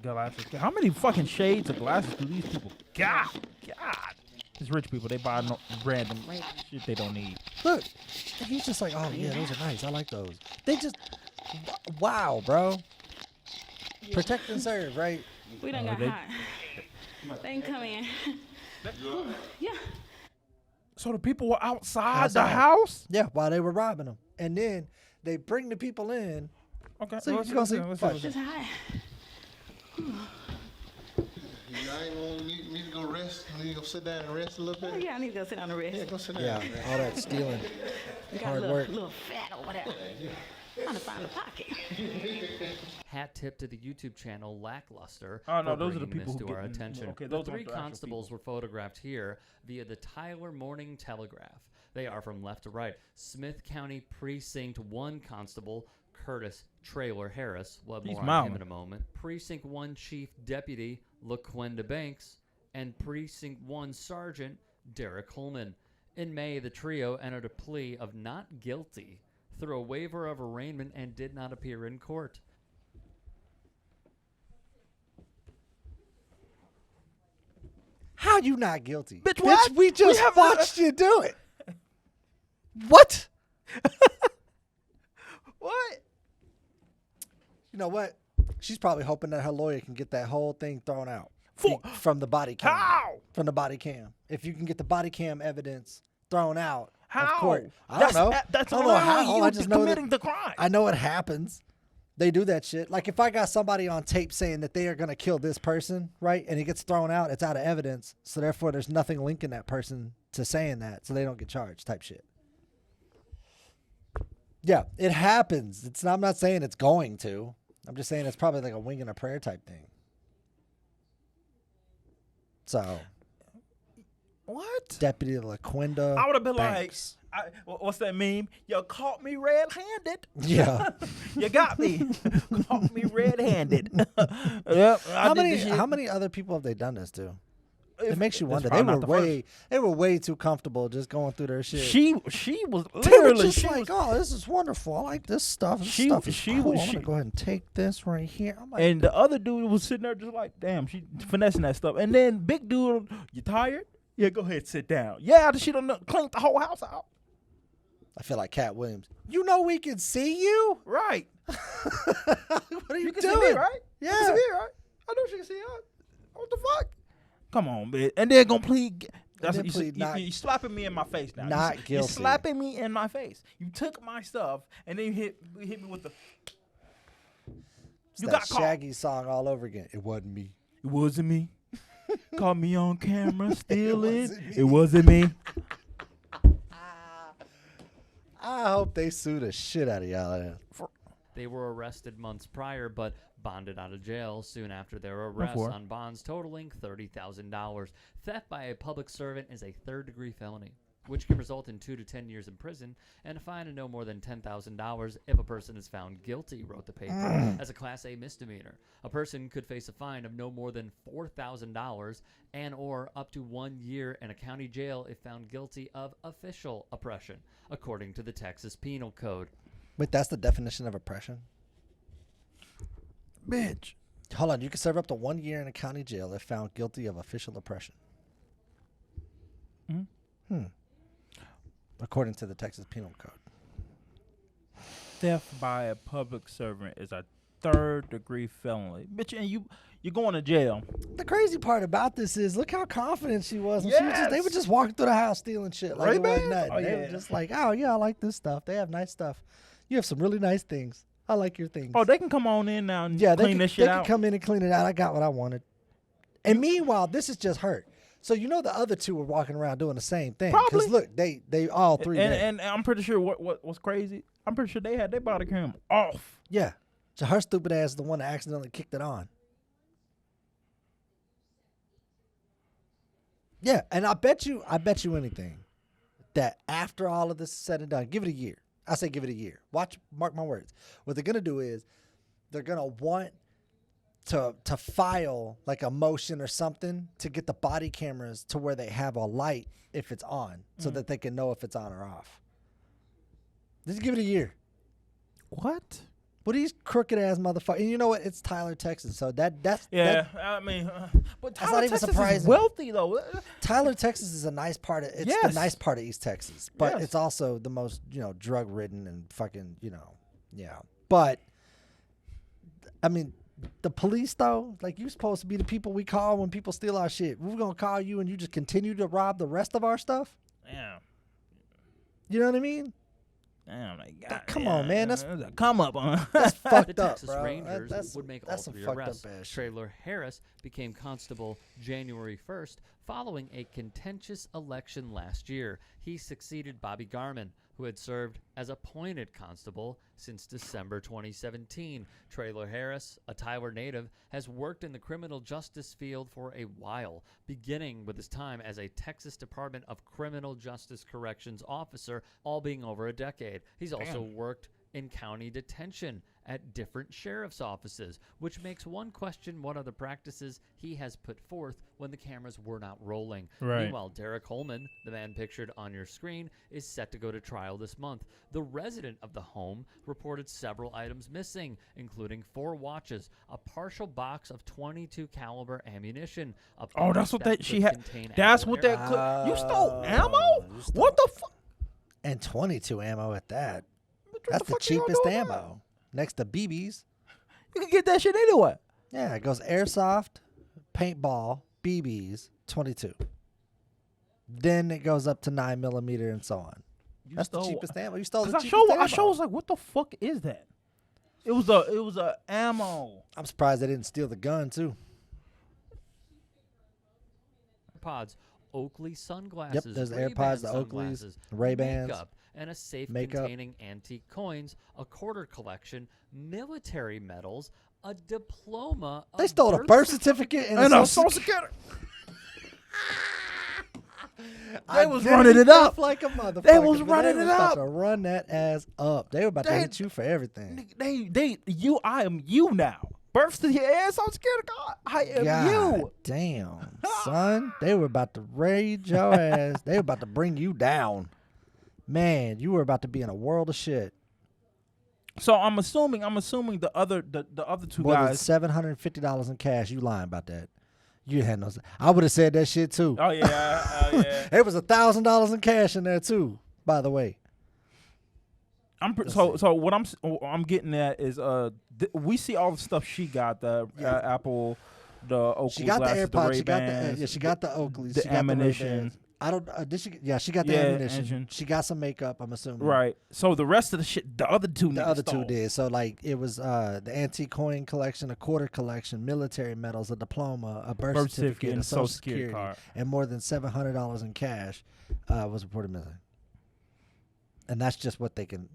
Glasses. How many fucking shades of glasses do these people got? God. These rich people, they buy no random shit they don't need. Look, and he's just like, oh yeah, those are nice. I like those. They just, wow, bro. Protect and serve, right? We done got they- hot. They can come in. Yeah. So the people were outside Outside. the house? Yeah, while they were robbing them, and then they bring the people in. Okay. So you gonna see? Fuck. Just hot. I ain't gonna need to go rest. I need to go sit down and rest a little Oh, bit. yeah, I need to go sit down and rest. Yeah, go sit down. Yeah, and rest. all that stealing. Got hard a little, work. little fat over there. Trying to find a pocket. Hat tip to the YouTube channel Lackluster Oh, no, for those are the bringing people this who to our get- attention. okay, the those three aren't the actual constables people. were photographed here via the Tyler Morning Telegraph. They are from left to right. Smith County Precinct 1 Constable Curtis Trailer Harris. What He's more on him mounting. in a moment. Precinct 1 Chief Deputy LaQuenda Banks and Precinct 1 Sergeant Derek Coleman. In May, the trio entered a plea of not guilty through a waiver of arraignment and did not appear in court. How you not guilty? Bitch, what? We just have watched you do it. What? What? You know what? She's probably hoping that her lawyer can get that whole thing thrown out For- from the body cam. How? From the body cam. If you can get the body cam evidence thrown out How? of court. I don't know. That's I don't know allowing how. you I just know committing that, the crime. I know it happens. They do that shit. Like if I got somebody on tape saying that they are going to kill this person, right? And it gets thrown out, it's out of evidence. So therefore there's nothing linking that person to saying that. So they don't get charged type shit. Yeah, it happens. I'm not saying it's going to. I'm just saying it's probably like a wing and a prayer type thing. So, What? Deputy LaQuenda I would have been Banks. like, what's that meme? You caught me red-handed. Yeah. You got me. Caught me red-handed. Yep. How many other people have they done this to? It makes you That's wonder. probably They were way too comfortable just going through their shit. She was They were literally just she like, was, oh, this is wonderful. I like this stuff. This She- stuff is she cool. was- I'm she- gonna go ahead and take this right here. I'm like, and the other dude was sitting there just like, damn, she finessing that stuff. And then big dude, you tired? Yeah, go ahead, sit down. Yeah, she done cleaned the whole house out. I feel like Cat Williams. You know we can see you. Right. What are you, You can doing? see me, right? Yeah. You can see me, right? I know she can see us. What the fuck? Come on, man. And then gonna plead. That's then what plead not- you slapping me in my face now. not You're guilty. slapping me in my face. You took my stuff and then you hit me with the. It's You that got caught. Shaggy song all over again. It wasn't me. It wasn't me. Caught me on camera stealing. wasn't me. It wasn't me. I hope they sue the shit out of y'all. They were arrested months prior, but bonded out of jail soon after their arrest for it. on bonds totaling $30,000. Theft by a public servant is a third-degree felony, which can result in 2 to 10 years in prison and a fine of no more than $10,000 if a person is found guilty, wrote the paper, as a Class A misdemeanor. A person could face a fine of no more than $4,000 and or up to 1 year in a county jail if found guilty of official oppression, according to the Texas Penal Code. Wait, that's the definition of oppression? Bitch. Hold on. You can serve up to 1 year in a county jail if found guilty of official oppression. According to the Texas Penal Code. Theft by a public servant is a third-degree felony. Bitch, and you're going to jail. The crazy part about this is, look how confident she was. And they were just walking through the house stealing shit. Like it wasn't nothing. Oh, They were just like, oh, yeah, I like this stuff. They have nice stuff. You have some really nice things. I like your things. Oh, they can come on in now and they clean this shit out. can come in and clean it out. I got what I wanted. And meanwhile, this is just her. So you know the other two were walking around doing the same thing. Probably. Because look, they all three there. And I'm pretty sure what's crazy, I'm pretty sure they had their body cam off. Yeah. So her stupid ass is the one that accidentally kicked it on. Yeah, and I bet you anything that after all of this is said and done, give it a year. I say give it a year. Mark my words. What they're gonna do is they're gonna want to file like a motion or something to get the body cameras to where they have a light if it's on, so that they can know if it's on or off. Just give it a year. What? What are these crooked ass motherfuckers? And you know what? It's Tyler, Texas. So that's I mean, but That's Tyler, not even Texas surprising. is wealthy though. Tyler, Texas is a nice part of it's the Yes. nice part of East Texas, but Yes. it's also the most, drug ridden and fucking, yeah. But I mean, the police though, like you're supposed to be the people we call when people steal our shit. We're gonna call you and you just continue to rob the rest of our stuff. Damn. You know what I mean? Damn, like, God, Come on, man. That's a come up, huh? that's The fucked up, Texas bro. Rangers That's- would make all that's some three fucked arrests. up ass shit. Traylor Harris became constable January 1st following a contentious election last year. He succeeded Bobby Garman, who had served as appointed constable since December 2017. Traylor Harris, a Tyler native, has worked in the criminal justice field for a while, beginning with his time as a Texas Department of Criminal Justice Corrections officer, all being over a decade. He's also worked in county detention at different sheriff's offices, which makes one question what other practices he has put forth when the cameras were not rolling. Right. Meanwhile, Derek Holman, the man pictured on your screen, is set to go to trial this month. The resident of the home reported several items missing, including 4 watches, a partial box of .22 caliber ammunition. Oh, that's what that she could had. contain That's ammo what air- that. You stole ammo? you stole- What the fuck? And 22 ammo at that. What That's the fuck you gonna cheapest do with ammo. that? Next to BBs. You can get that shit anywhere. Yeah, it goes airsoft, paintball, BBs, 22. Then it goes up to 9mm and so on. That's the cheapest ammo. You stole the Cause cheapest ammo. I was like, what the fuck is that? It was a ammo. I'm surprised they didn't steal the gun too. AirPods, Oakley sunglasses. Yep, there's the Ray-Ban AirPods, the Oakleys, sunglasses, Ray-Bans, makeup, and a safe makeup. containing antique coins, a quarter collection, military medals, a diploma. They stole a birth certificate and And a a social social security. I was did running it stuff up. like a motherfucker. They was but running they it was about up. to run that ass up. They were about to They- hit you for everything. I am you now. Birth to your ass. I'm scared of God. I am God you. damn, son. They were about to raid your ass. They were about to bring you down. Man, you were about to be in a world of shit. So I'm assuming the other two More than guys. $750 in cash. You lying about that? You had no. I would have said that shit too. Oh yeah. There was $1,000 in cash in there too. By the way, So what I'm getting at is we see all the stuff she got, the Apple, the Oakley she got the glasses, AirPods. the She got the Ray-Bans, she got the Oakleys. the she got ammunition. The Ray-Bans. I don't. Did she? Yeah, she got the Yeah, ammunition. ammunition. She got some makeup. I'm assuming. Right. So the rest of the shit, the other two, The niggas other stole. two did. So like it was the antique coin collection, a quarter collection, military medals, a diploma, a birth certificate, a social security card. and more than $700 in cash was reported missing. And that's just what they can,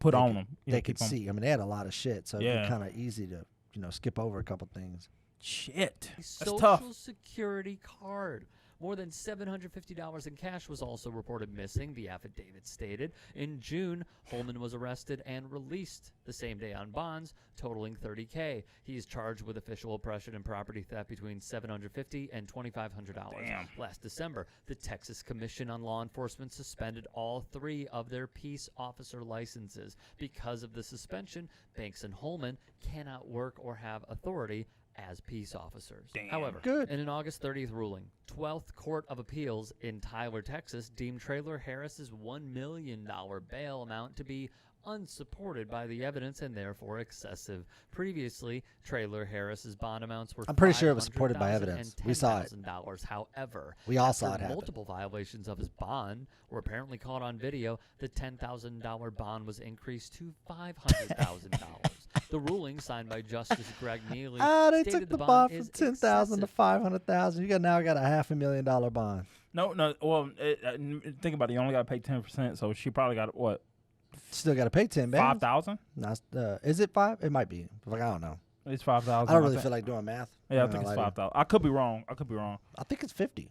put they on could- them. They could see. I mean, they had a lot of shit, so it'd Yeah. be kind of easy to skip over a couple things. Shit. That's Social tough. Security card. More than $750 in cash was also reported missing, the affidavit stated. In June, Holman was arrested and released the same day on bonds, totaling $30K. He is charged with official oppression and property theft between $750 and $2,500. Damn. Last December, the Texas Commission on Law Enforcement suspended all 3 of their peace officer licenses. Because of the suspension, Banks and Holman cannot work or have authority as peace officers. Damn. However, Good. in an August 30th ruling, 12th Court of Appeals in Tyler, Texas, deemed Traylor Harris's $1 million bail amount to be unsupported by the evidence and therefore excessive. Previously, Traylor Harris's bond amounts were I'm pretty sure it was supported by $500,000 evidence. and We saw it. $10,000. However, We all after saw it happen. multiple violations of his bond were apparently caught on video, the $10,000 bond was increased to $500,000. The ruling, signed by Justice Greg Neely, They stated took the bond bond from is 10,000 to excessive. 500,000. You now got a $500,000 bond. No. Well, think about it. You only got to pay 10%, so she probably got what, Still got to pay 10 bands. 5,000? Is it 5? It might be. Like, I don't know. It's 5,000. I don't really think. feel like doing math. Yeah, I I'm think not it's gonna lie to 5,000. I could be wrong. I think it's 50.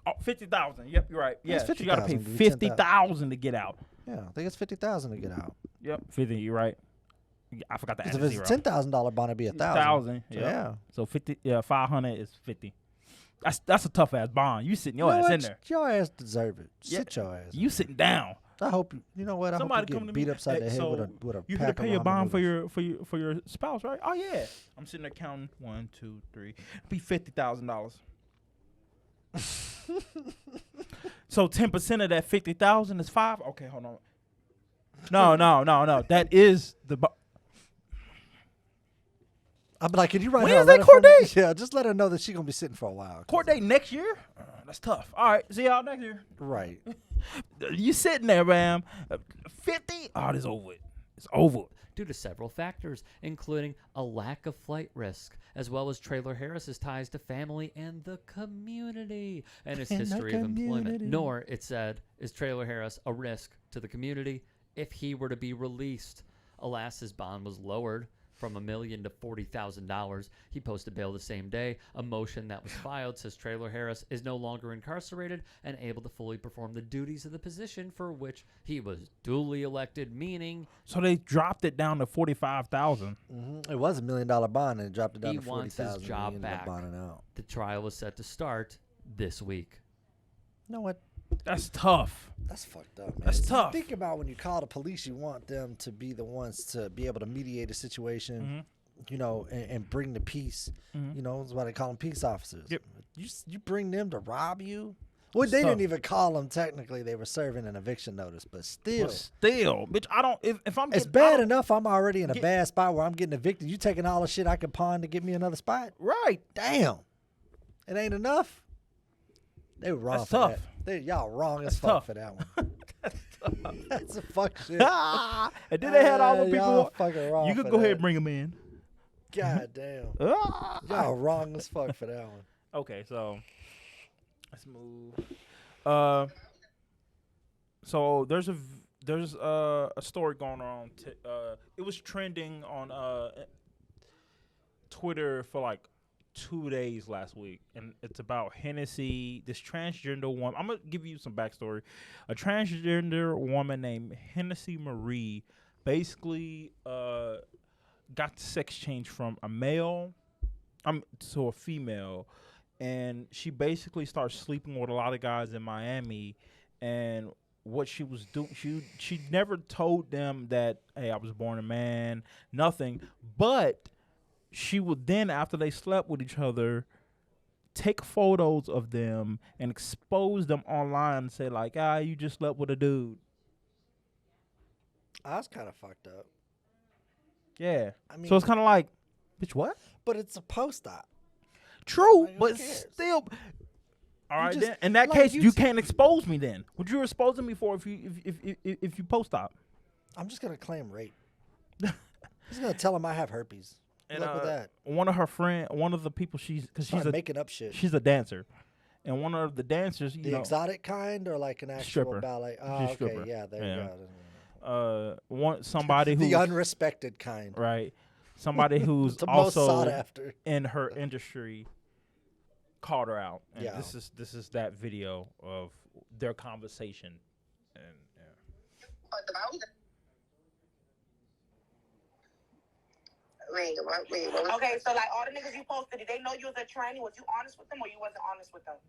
Oh, 50,000. Yep, you're right. It's Yeah, she got to pay 50,000, 50,000 to get out. Yeah, I think it's 50,000 to get out. Yep, 50. You're right. I forgot to add If a it's zero. a $10,000 bond, it'd be 1,000. So, yep. yeah. So 50. Yeah, 500 is 50. That's a tough ass bond. You sitting your You know ass what? in there. Your ass deserve it. Yeah. Sit your ass. You sitting down. I hope you know what. I Somebody hope you come get to me. beat upside Hey, the head so with a You pack had to pay of a ramen bond noodles. for your spouse, right? Oh yeah. I'm sitting there counting 1, 2, 3. Be $50,000. So 10% of that 50,000 is 5. Okay, hold on. No. That is the. I'm like, can you write When her a is that letter court for me? date? Yeah, just let her know that she's gonna be sitting for a while. Court date next year? That's tough. All right, see y'all next year. Right. You sitting there, man. 50? Oh, it's over. It's over. Due to several factors, including a lack of flight risk, as well as Traylor Harris's ties to family and the community, and his And the history of employment. community. Nor, it said, is Traylor Harris a risk to the community if he were to be released. Alas, his bond was lowered from $1 million to $40,000. He posted bail the same day. A motion that was filed says Traylor Harris is no longer incarcerated and able to fully perform the duties of the position for which he was duly elected, meaning So they dropped it down to 45,000. It was $1 million bond and it dropped it down He to wants his 40,000. job He ended up back. bonding out. the trial was set to start this week. You know what? That's tough. That's fucked up, man. That's See, tough. Think about when you call the police, you want them to be the ones to be able to mediate a situation, you know, and bring the peace. You know, that's why they call them peace officers. Yep. You bring them to rob you? Well, It's they tough. didn't even call them technically. They were serving an eviction notice, but still. But still, bitch, I don't. If I'm It's getting, I bad don't- enough I'm already in a Get- bad bad spot where I'm getting evicted. You taking all the shit I could pawn to get me another spot? Right. Damn. It ain't enough. They were wrong That's for tough. that. Y'all wrong as That's fuck tough. for that one. That's a fuck shit. And then they had all the Y'all people. fucking wrong You for could go ahead that. and bring them in. God damn. Ah. Y'all wrong as fuck for that one. Okay, so let's move. So there's a story going on. It was trending on Twitter for like 2 days last week, and it's about Hennessy, this transgender woman. I'm gonna give you some backstory. A transgender woman named Hennessy Marie basically got the sex change from a male to a female, and she basically started sleeping with a lot of guys in Miami. And what she was doing, she never told them that, hey, I was born a man, nothing. But she would then, after they slept with each other, take photos of them and expose them online and say like, you just slept with a dude. That's kind of fucked up. Yeah. I mean, So it's kind of like, bitch, what? but it's a post-op. True, Like, who but cares? still. All right, just- then. In that like, case, you you t- can't expose me. Then would you expose me for if you post op? I'm just gonna claim rape. I'm just gonna tell him I have herpes. Good luck with that. One of her friend, one of the people because Start she's making up shit. she's a dancer, and one of the dancers, The exotic kind or like an actual Stripper. ballet? She's Oh, a okay, stripper. yeah, there Yeah. you go. somebody who's the unrespected kind. right, somebody who's The most sought also after. in her industry called her out, and Yeah. this is that video of their conversation, and Wait, what? Okay, so like all the niggas you posted, did they know you was a tranny? Was you honest with them or you wasn't honest with them?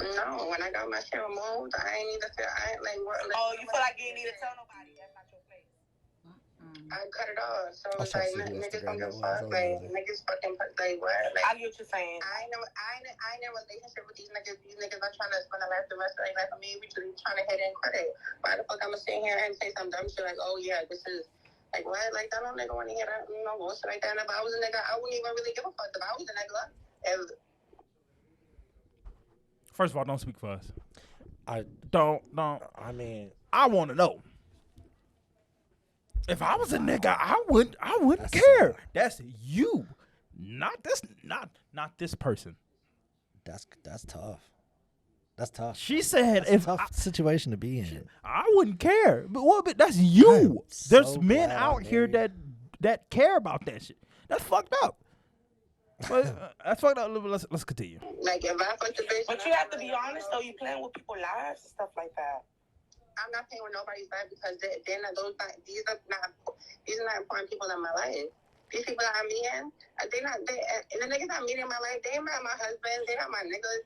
No, when I got my shit removed, I ain't need to feel. I ain't like what. Like, oh, you feel like you didn't need to tell nobody? That's not your place. I cut it off, so it's like niggas don't give a fuck. Like niggas fucking like what? Like I get what you're saying. I in a relationship with these niggas. These niggas are trying to spend the rest of their life with me. We just trying to hit in credit. Why the fuck I'ma sit here and say some dumb shit like, oh yeah, this is. Like, what? Like, I don't nigga want to hear that, bullshit like that. And if I was a nigga, I wouldn't even really give a fuck if I was a nigga. first of all, don't speak for us. I Don't. I mean, I want to know. If I was a nigga, I wouldn't That's care. That's you, not this person. that's tough. That's tough. She said, That's if a tough situation to be in. I wouldn't care. But what? But that's you. I'm There's so men glad out I'm here married. that care about that shit. That's fucked up. But, that's fucked up. Let's continue. Like, if I fuck the bitch. But you have to be honest, though. You playing with people's lives and stuff like that. I'm not playing with nobody's life because they're not these are not important people in my life. These people that I'm meeting, the niggas I'm meeting in my life, they not my husband, they not my niggas.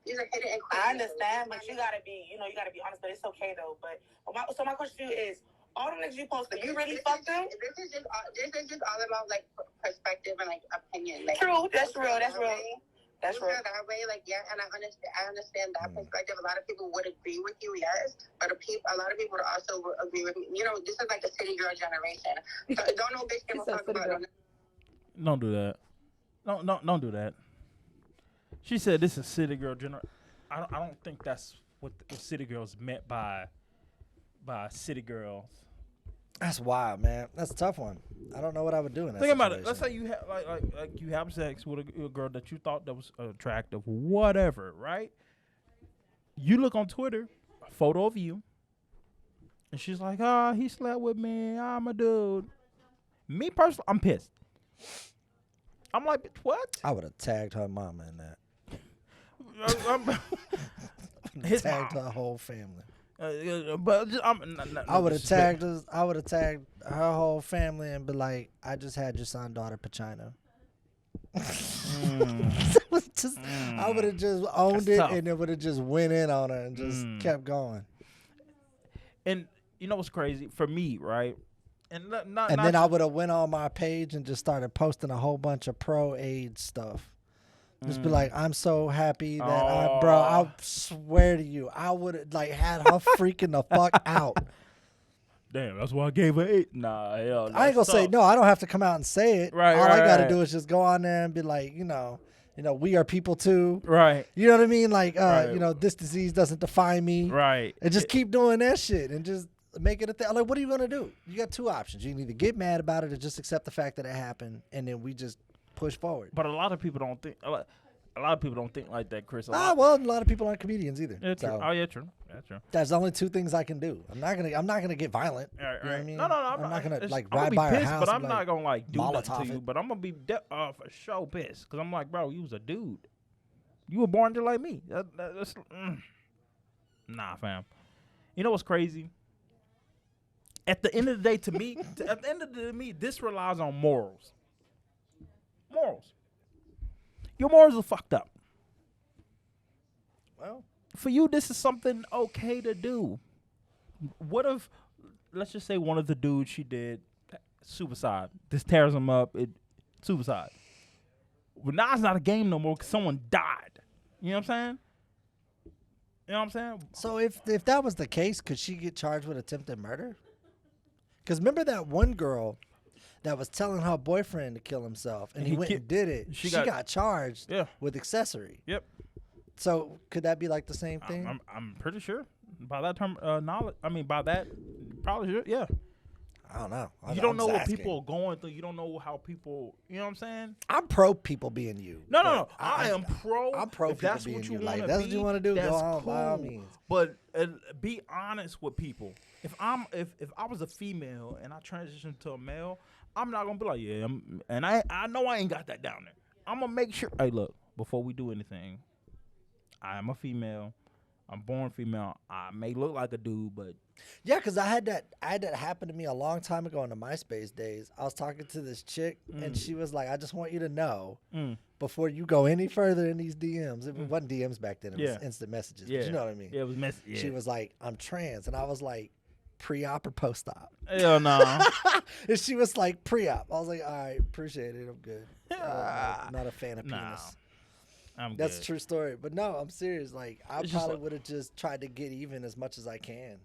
These are hidden and I understand, but you gotta be honest. But it's okay though. But my question to you is, all the niggas you posted, you really fucked them? This is just all about like perspective and like opinion. Like, true, that's real. That's real. That's right. That way, like, yeah, and I understand that perspective. A lot of people would agree with you, yes, but a lot of people would also agree with me. You know, this is like the city girl generation. So don't no bitch give a fuck about it. Don't do that. Don't do that. She said this is city girl generation. I don't think that's what the city girls meant by city girls. That's wild, man. That's a tough one. I don't know what I would do in that Think situation. about it. Let's say you have like you have sex with a girl that you thought that was attractive, whatever, right? You look on Twitter, a photo of you, and she's like, he slept with me. I'm a dude. Me personally, I'm pissed. I'm like, bitch, what? I would have tagged her mama in that. His tagged mom. her whole family. But just, I would have tagged her. I would have tagged her whole family and be like, "I just had your son, daughter, Pachina." I would have just owned That's it, tough. and it would have just went in on her and just kept going. And you know what's crazy for me, right? And then I would have went on my page and just started posting a whole bunch of pro-AIDS stuff. Just be like, I'm so happy that I swear to you, I would have like had her freaking the fuck out. Damn, that's why I gave her 8. Nah, hell, I ain't gonna say no. I don't have to come out and say it. Right, All I gotta right. do is just go on there and be like, we are people too. Right, You know what I mean? Like, Right. this disease doesn't define me. right. And just keep doing that shit and just make it a thing. Like, what are you gonna do? You got two options. You can either get mad about it or just accept the fact that it happened, and then we just push forward. But a lot of people don't think. A lot of people don't think like that, Chris. A lot of people aren't comedians either. Yeah, true. So Oh, yeah, true. That's true. that's the only two things I can do. I'm not gonna get violent. Right, You know what I mean? No, I'm not gonna it's- like I'm gonna ride be by her pissed, house. but and I'm be not like, gonna like do nothing Molotov to you. it. But I'm gonna be for sure pissed because I'm like, bro, you was a dude. You were born just like me. That's nah, fam. You know what's crazy? At the end of the day, to me, this relies on morals. Morals. Your morals are fucked up. Well, For you, this is something okay to do. What if, let's just say one of the dudes she did, suicide. This tears him up, suicide. But now it's not a game no more because someone died. You know what I'm saying? You know what I'm saying? so if that was the case, could she get charged with attempted murder? Because remember that one girl that was telling her boyfriend to kill himself, and he went and did it. She got charged with accessory. Yep. So could that be like the same thing? I'm pretty sure. By that term, knowledge. I mean, by that, probably sure. Yeah. I don't know. You don't I'm know just what asking. people are going through. You don't know how people. You know what I'm saying? I'm pro people being you. No. but I am pro. I'm pro if people that's being what you. you Like want that's what you want to do. That's Go on cool. by all means. But be honest with people. If I was a female and I transitioned to a male, I'm not gonna be like, yeah. And I know I ain't got that down there. I'm gonna make sure. Hey, look. Before we do anything, I am a female. I'm born female. I may look like a dude, but Yeah, because I had that happen to me a long time ago in the MySpace days. I was talking to this chick, and she was like, "I just want you to know before you go any further in these DMs." It wasn't DMs back then; it was instant messages. Yeah. But you know what I mean? Yeah, it was messy. Yeah. She was like, "I'm trans," and I was like, "Pre-op or post-op?" Hell no. And she was like, "Pre-op." I was like, "All right, appreciate it. I'm good. Not a fan of penis." That's good. a true story. But no, I'm serious. Like, I It's just probably like- would have just tried to get even as much as I can.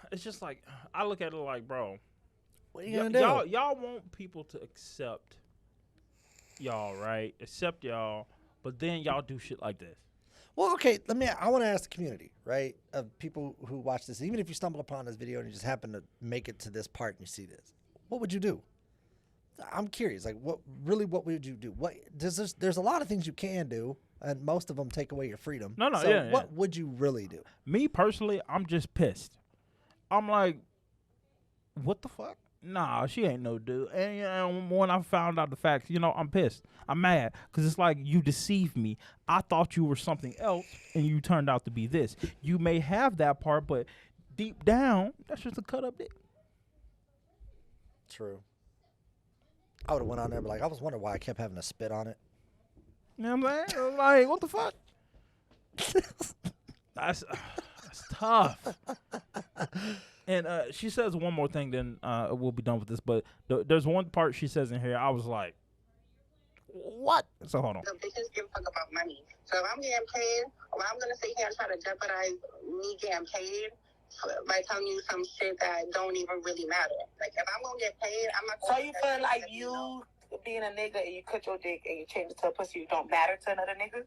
It's just like I look at it like, bro, What are you gonna do? y'all want people to accept y'all, right? Accept y'all, but then y'all do shit like this. Well, okay, I want to ask the community, right, of people who watch this, even if you stumble upon this video and you just happen to make it to this part and you see this, what would you do? I'm curious, like, what would you do? What there's a lot of things you can do, and most of them take away your freedom. No, so yeah, what would you really do? Me personally, I'm just pissed. I'm like, what the fuck? Nah, she ain't no dude. And you know, when I found out the facts, I'm pissed. I'm mad because it's like you deceived me. I thought you were something else, and you turned out to be this. You may have that part, but deep down, that's just a cut up dick. True. I would have went on there, but like, I was wondering why I kept having to spit on it. You know what I'm saying? I'm like, what the fuck? That's tough. And she says one more thing, then we'll be done with this. But there's one part she says in here. I was like, what? So hold on. The bitches give a fuck about money. So if I'm getting paid, or I'm gonna sit here and try to jeopardize me getting paid by telling you some shit that don't even really matter. Like if I'm gonna get paid, I'm not. So you feel like you being a nigga and you cut your dick and you change it to a pussy, you don't matter to another nigga?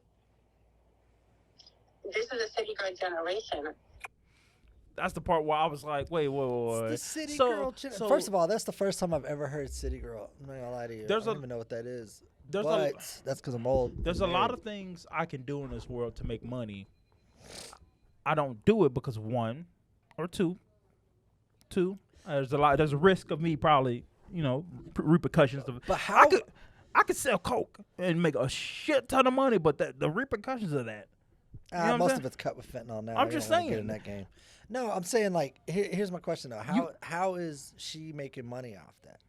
This is a city girl generation. That's the part where I was like, wait. It's the city girl. First of all, that's the first time I've ever heard city girl. I'm not gonna lie to you. I don't even know what that is. But that's because I'm old. There's a lot of things I can do in this world to make money. I don't do it because of one or two. There's a risk of me probably, repercussions of. But how? I could sell coke and make a shit ton of money, but the repercussions of that. Most of it's cut with fentanyl now. I'm just saying. Get in that game. No, I'm saying like here's my question though. How is she making money off that?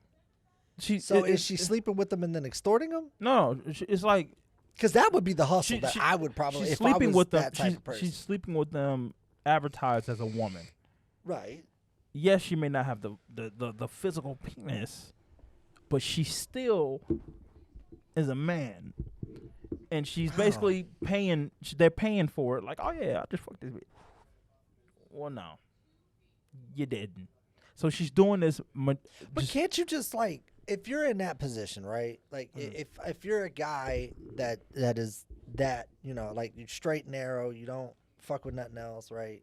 Is she sleeping with them and then extorting them? No, it's like because that would be the hustle that I would probably. She's if sleeping I was with them. that type of person. She's sleeping with them, advertised as a woman. Right. Yes, she may not have the physical penis, but she still is a man, and she's basically paying. They're paying for it. Like, oh yeah, I just fucked this bitch. Well, no, you didn't. So she's doing this. But can't you just like, if you're in that position, right? Like, if you're a guy that is that, like you straight and narrow, you don't fuck with nothing else, right?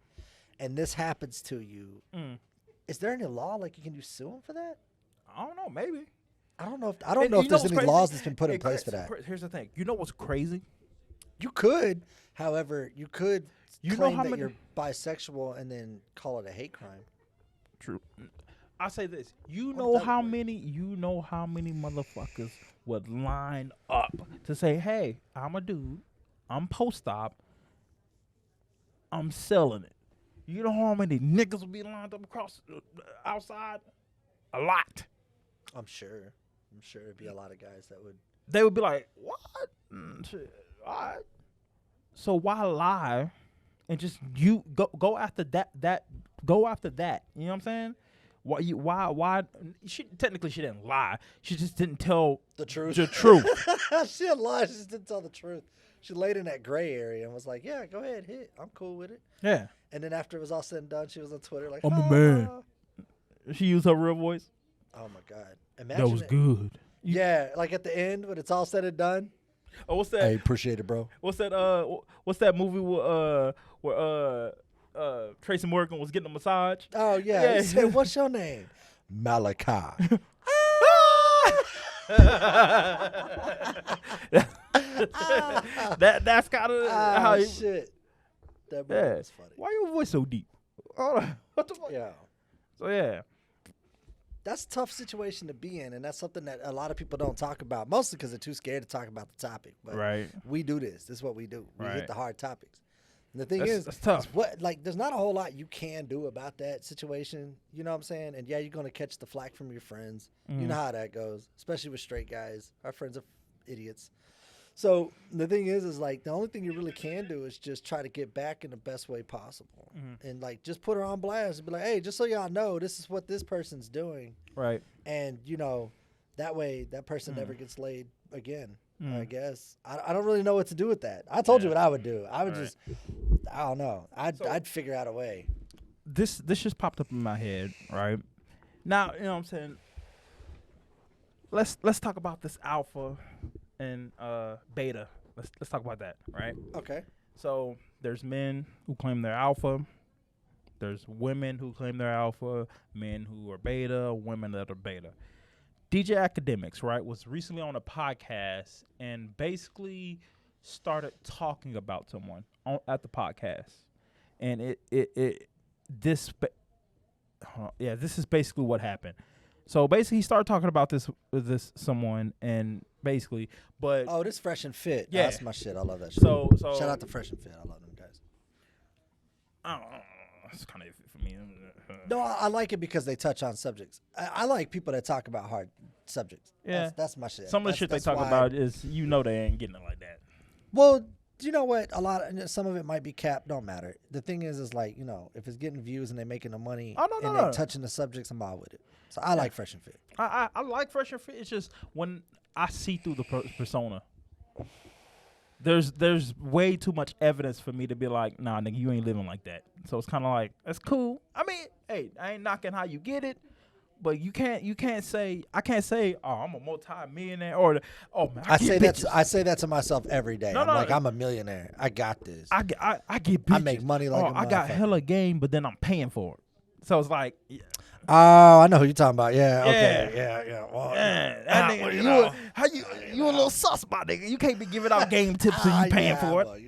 And this happens to you, is there any law like you can sue him for that? I don't know. Maybe. I don't know if there's any laws that's been put in place for that. Here's the thing. You know what's crazy? You could, however, claim how that you're bisexual and then call it a hate crime. True. I say this. You know how many motherfuckers would line up to say, "Hey, I'm a dude. I'm post-op. I'm selling it." You know how many niggas would be lined up across outside? A lot. I'm sure it'd be a lot of guys that would. They would be like, "What? Shit. All right." So why lie and just go after that? Go after that. You know what I'm saying? Why? She didn't lie. She just didn't tell the truth. She didn't lie. She just didn't tell the truth. She laid in that gray area and was like, "Yeah, go ahead, hit. I'm cool with it." Yeah. And then after it was all said and done, she was on Twitter like, "I'm a man." She used her real voice. Oh my God! Imagine that was good. Yeah, like at the end when it's all said and done. Oh, what's that? I appreciate it, bro. What's that? What's that movie where Tracy Morgan was getting a massage? Oh yeah. He said, "What's your name?" Malachi. That's kind of how you, shit. That yeah. was funny. Why your voice so deep? Hold on. What the fuck? Yeah. So yeah. That's a tough situation to be in, and that's something that a lot of people don't talk about, mostly because they're too scared to talk about the topic. But Right. we do this. This is what we do. We Right. hit the hard topics. And the thing That's tough. there's not a whole lot you can do about that situation. You know what I'm saying? And yeah, you're going to catch the flack from your friends. You know how that goes, especially with straight guys. Our friends are idiots. So the thing is like the only thing you really can do is just try to get back in the best way possible, and like just put her on blast and be like, hey, just so y'all know, this is what this person's doing, Right. and that way that person never gets laid again. I guess I don't really know what to do with that. I told you what I would do. I would just I don't know. I'd figure out a way. This just popped up in my head, right? Now, you know what I'm saying? Let's talk about this alpha and beta. Let's talk about that, right? Okay. So there's men who claim they're alpha. There's women who claim they're alpha, men who are beta, women that are beta. DJ Akademiks, right, was recently on a podcast and basically started talking about someone at the podcast, and this is basically what happened. So basically, he started talking about this someone, and basically, but this Fresh and Fit. Yeah. That's my shit. I love that shit. So Shout out to Fresh and Fit. I love them guys. I don't know, it's kind of iffy for me. No, I like it because they touch on subjects. I like people that talk about hard subjects. Yeah, that's my shit. Some of the shit they talk about is they ain't getting it like that. Well, you know what? Some of it might be capped. Don't matter. The thing is like if it's getting views and they're making the money and they're touching the subjects, I'm all with it. So I like Fresh and Fit. I like Fresh and Fit. It's just when I see through the persona, there's way too much evidence for me to be like, nah, nigga, you ain't living like that. So it's kind of like, that's cool. I mean, hey, I ain't knocking how you get it, but I can't say, oh, I'm a multi-millionaire or, oh man, I say that to myself every day. I'm a millionaire. I got this. I get bitches. I make money like a I got motherfucker. hella game, but then I'm paying for it. So it's like, yeah. Oh, I know who you're talking about. Yeah, okay. Yeah. Well, that nigga, you a little sus, my nigga. You can't be giving out game tips and you paying for it. Well,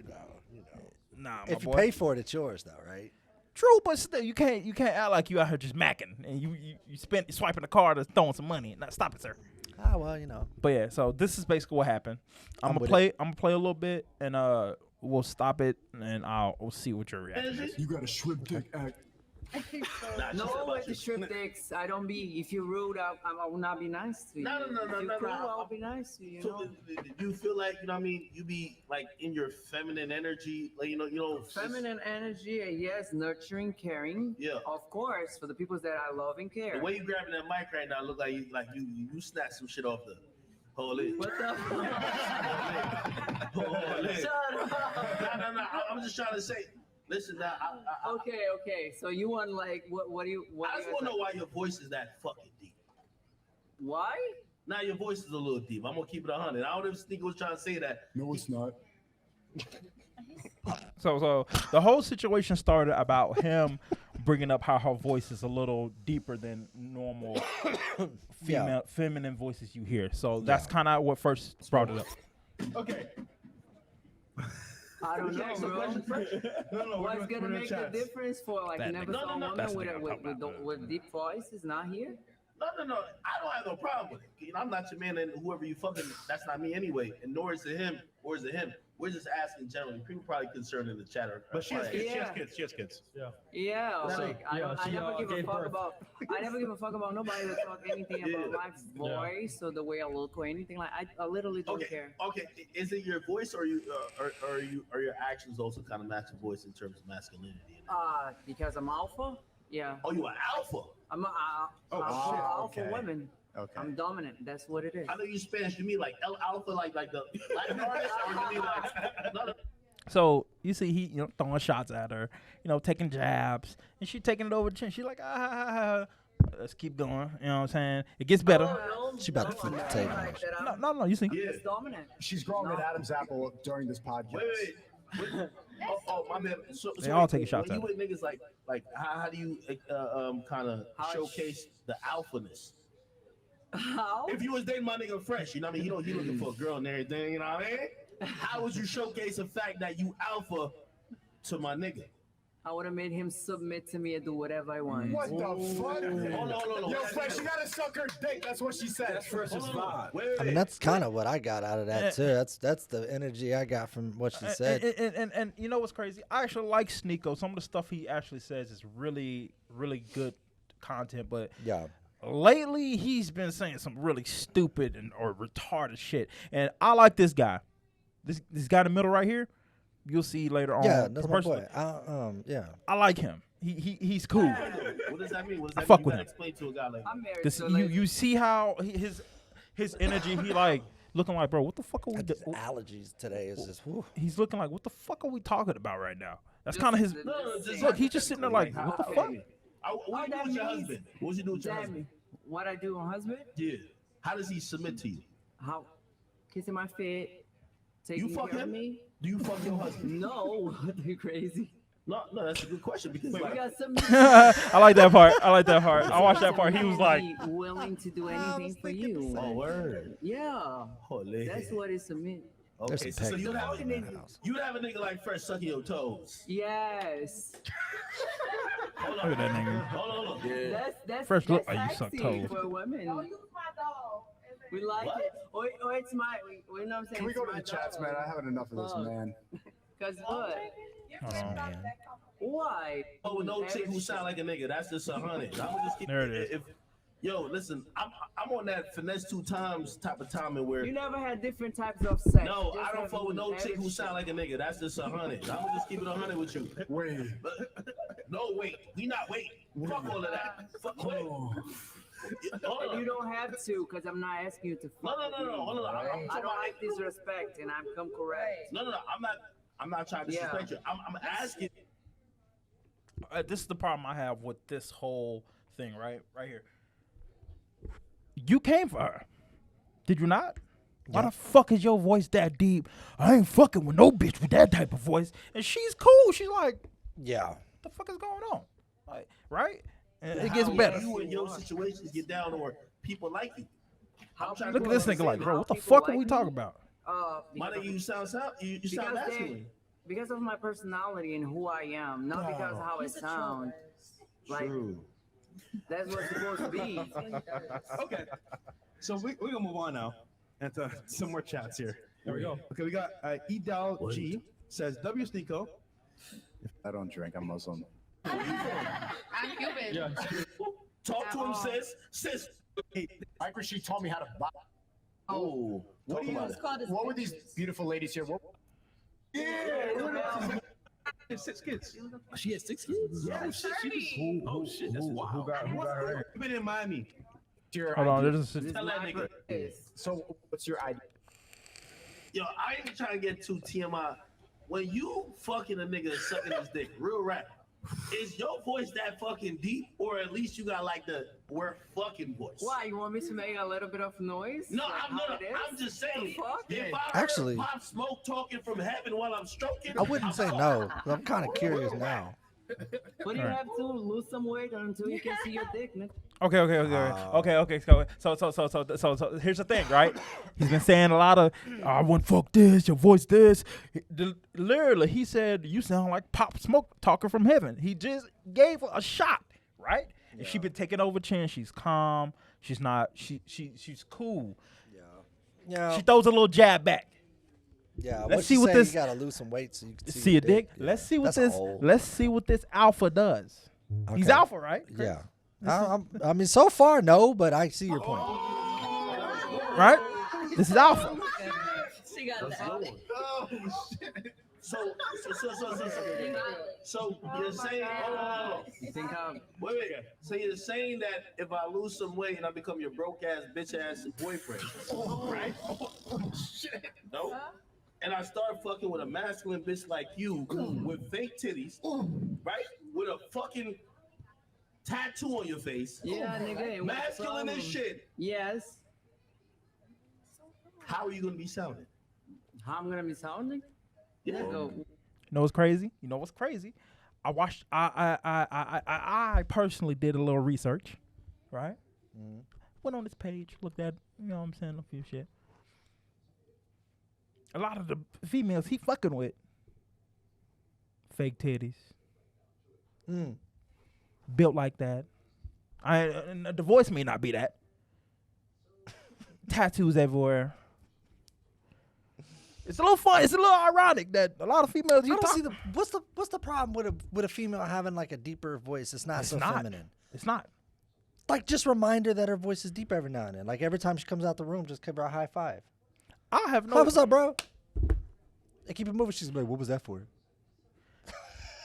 Nah, if you pay for it, it's yours though, right? True, but still, you can't act like you out here just macking and you swiping the card or throwing some money. Nah, stop it, sir. Well, But yeah, so this is basically what happened. I'm gonna play a little bit and we'll stop it and we'll see what your reaction is. You got a shrimp dick act. No, with the shrimp dicks, I don't be. If you're rude, I will not be nice to you. No. If you're cool, I'll be nice to you. So, do you feel like what I mean? You be like in your feminine energy, like Feminine energy, yes, nurturing, caring. Yeah. Of course, for the people that I love and care. The way you grabbing that mic right now look like you snatched some shit off the whole lid. What the fuck? Shut up. No. I'm just trying to say. Listen, now. Okay. So you want what do you? I just want to know why your voice is that fucking deep. Why? Now your voice is a little deep. I'm gonna keep it 100. I don't even think I was trying to say that. No, it's not. So the whole situation started about him bringing up how her voice is a little deeper than normal feminine voices you hear. So that's kind of what first brought it up. Okay. I don't know, bro. No. What's gonna make the difference for never saw a woman with deep voices not here? No. I don't have no problem with it. I'm not your man, and whoever you fucking, that's not me anyway. And nor is it him, or is it him. We're just asking generally. People probably concerned in the chat. But she has kids. She has kids. Yeah. I never give a fuck about. I never give a fuck about nobody that talk anything about my voice or the way I look or anything like. I literally don't care. Okay. Is it your voice or your actions also kind of match your voice in terms of masculinity? Because I'm alpha. Yeah. Oh, you are alpha. I'm an alpha woman. Okay. I'm dominant. That's what it is. I know you Spanish. You mean like El Alpha, like the Latin artist, or you mean like no? So you see, he throwing shots at her, taking jabs, and she taking it over the chin. She's like, let's keep going. You know what I'm saying? It gets better. She about to flip the table. No. You see? It's dominant. She's growing an Adam's apple during this podcast. Wait. Oh, my man. So They all taking when shots you at with niggas like how do you kind of showcase the alphaness? How? If you was dating my nigga Fresh, you know what I mean? He looking for a girl and everything, you know what I mean? How would you showcase the fact that you alpha to my nigga? I would have made him submit to me and do whatever I want. What the fuck? Hold on. Yo, Fresh, you gotta suck her dick. That's what she said. That's Fresh's vibe. I mean, that's kind of what I got out of that too. That's the energy I got from what she said. And you know what's crazy? I actually like Sneeko. Some of the stuff he actually says is really, really good content. But yeah, lately he's been saying some really stupid or retarded shit. And I like this guy. This guy in the middle right here. You'll see later on. Yeah, that's my boy. Yeah, I like him. He's cool. What does that mean? What does that I fuck mean? with You gotta him. explain to a guy like I'm married. This, so you see how his energy, he like looking like, bro, what the fuck are we doing? allergies today is just. Whew. He's looking like, what the fuck are we talking about right now? That's kind of his. Look, he's just sitting there like, what the fuck? What you do with your husband? What you do with your husband? What I do with my husband? Yeah. How does he submit to you? How? Kissing my feet, You taking fuck care of him? me. Do you fuck your husband? No, you crazy. No, that's a good question because We like, got some. I like that part. I I watched that part. He was like, willing to do anything for you. oh word. Yeah, Holy. that's what is submit. Okay, so pegs you'd in have, my house. you'd have a nigga like Fresh sucking your toes. Yes. Hold look on. at that nigga. Hold on. That's Fresh look that's like you suck sexy toes. for women. We like What? it. Or it's my. We know what I'm saying. Can we it's go to my the chats, dog. man? I haven't enough of this, Fuck. man. Cause what? Hold on, man. Why? Oh, no chick who sound like a nigga. That's just 100. I'm just keep There it is. Yo, listen, I'm on that finesse 2 times type of timing where. You never had different types of sex. No, Just I don't have fuck with no every chick who shit. sound like a nigga. That's just 100. I'm gonna just keep it 100 with you. Wait. No, wait. We not waiting. Fuck all of that. Fuck wait. Hold And on. you don't have to, cause I'm not asking you to. No. Hold on. I'm I talking don't about- like disrespect, and I'm come correct. No. I'm not trying to disrespect you. I'm asking. This is the problem I have with this whole thing, right here. You came for her, did you not? Why the fuck is your voice that deep? I ain't fucking with no bitch with that type of voice. And she's cool. She's like, Yeah. what the fuck is going on? Like, right? And it How gets better. You and your situations get down, or people like you. I'm trying Look to at this nigga like, bro, what the fuck are we talking about? My nigga, you sound you sound Because masculine. because of my personality and who I am, not because of how I sound. Like True. that's what's supposed to be. Okay. So we're gonna move on now into some more chats here. There we go. Okay, we got Edal G says W Sneeko. If I don't drink, I'm Muslim. I'm Cuban. Yeah. Talk to him, sis. Hey, Micro, she taught me how to buy. Oh, What do you? What were these beautiful ladies here? What? Yeah. 6 kids. She has 6 kids. Yeah, shit. Oh shit. That's wild. Who got her? You've been in Miami. Your Hold on, idea. there's a tell that nigga. So what's your idea? Yo, I ain't trying to get too TMI. When you fucking a nigga sucking his dick, real rap, is your voice that fucking deep, or at least you got like the we're fucking voice? Why you want me to make a little bit of noise? No, Like I'm how not. it is? I'm just saying. The fuck? If I heard Actually- Pop Smoke talking from heaven while I'm stroking, I wouldn't say no. I'm kind of curious now. But you Alright. have to lose some weight until you can see your dick, nigga. Okay. So here's the thing, right? He's been saying a lot of, I wouldn't fuck this, your voice this. Literally, he said, you sound like Pop Smoke talking from heaven. He just gave her a shot, right? And she been taking over chin. She's calm. She's not, she's cool. Yeah. She throws a little jab back. Yeah. Let's what see you what say, this- You gotta lose some weight so you can See a dick? Yeah. Let's see what That's this, old. let's see what this alpha does. He's Okay. alpha, right? Yeah. I mean, so far, no, but I see your point. Right? This is alpha. She got that. Oh shit. So you're saying, hold on. You think I'm Wait. So you're saying that if I lose some weight and I become your broke ass, bitch ass boyfriend, right? Shit. No. And I start fucking with a masculine bitch like you with fake titties, right? With a fucking tattoo on your face. Yeah, nigga. and what's Masculine wrong? as shit. Yes. How are you gonna be sounding? How I'm gonna be sounding? Yeah. Nigga, You know what's crazy? You know what's crazy? I watched. I personally did a little research, right? Went on this page, looked at, you know what I'm saying, a few shit. A lot of the females he fucking with, fake titties, built like that. And the voice may not be that. Tattoos everywhere. It's a little fun. It's a little ironic that a lot of females. I don't see what's the problem with a female having like a deeper voice? It's not feminine. It's not. Like, just remind her that her voice is deep every now and then. Like, every time she comes out the room, just give her a high five. I have no. Hey, what's up, bro? And keep it moving. She's like, what was that for?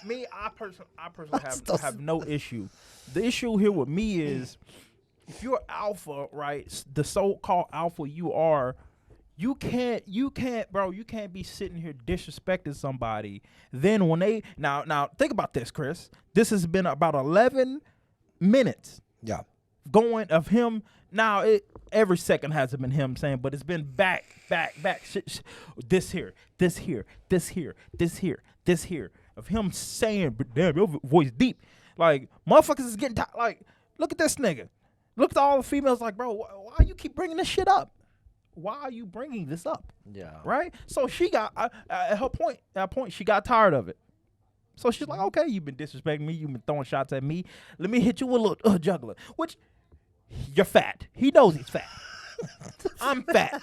Me, I personally have no issue. The issue here with me is if you're alpha, right? The so-called alpha you are. You can't, bro. You can't be sitting here disrespecting somebody. Then when they now think about this, Chris. This has been about 11 minutes. Yeah. Going of him. Now every second hasn't been him saying, but it's been back. Shit, this here of him saying, but damn, your voice deep. Like motherfuckers is getting tired. Like, look at this nigga. Look at all the females. Like, bro, why you keep bringing this shit up? Why are you bringing this up? Yeah. Right? So she got, at her point, she got tired of it. So she's like, okay, you've been disrespecting me. You've been throwing shots at me. Let me hit you with a little juggler. Which, you're fat. He knows he's fat. I'm fat.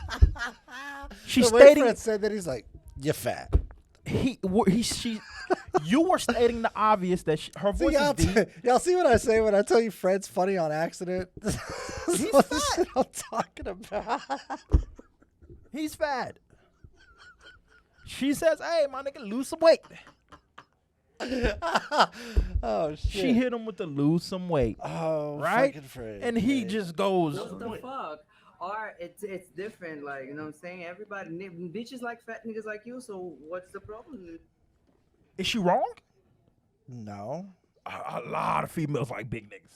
She's stating. Fred said that, he's like, you're fat. You were stating the obvious that her voice is deep. Y'all see what I say when I tell you Fred's funny on accident? He's what fat. shit I'm talking about. He's fat. She says, hey, my nigga, lose some weight. Oh, shit. She hit him with the lose some weight. Oh, right? fucking Fred. And he just goes. What the fuck? Or it's different, like, you know what I'm saying? Everybody, bitches like fat niggas like you, so what's the problem? Is she wrong? No. A lot of females like big niggas.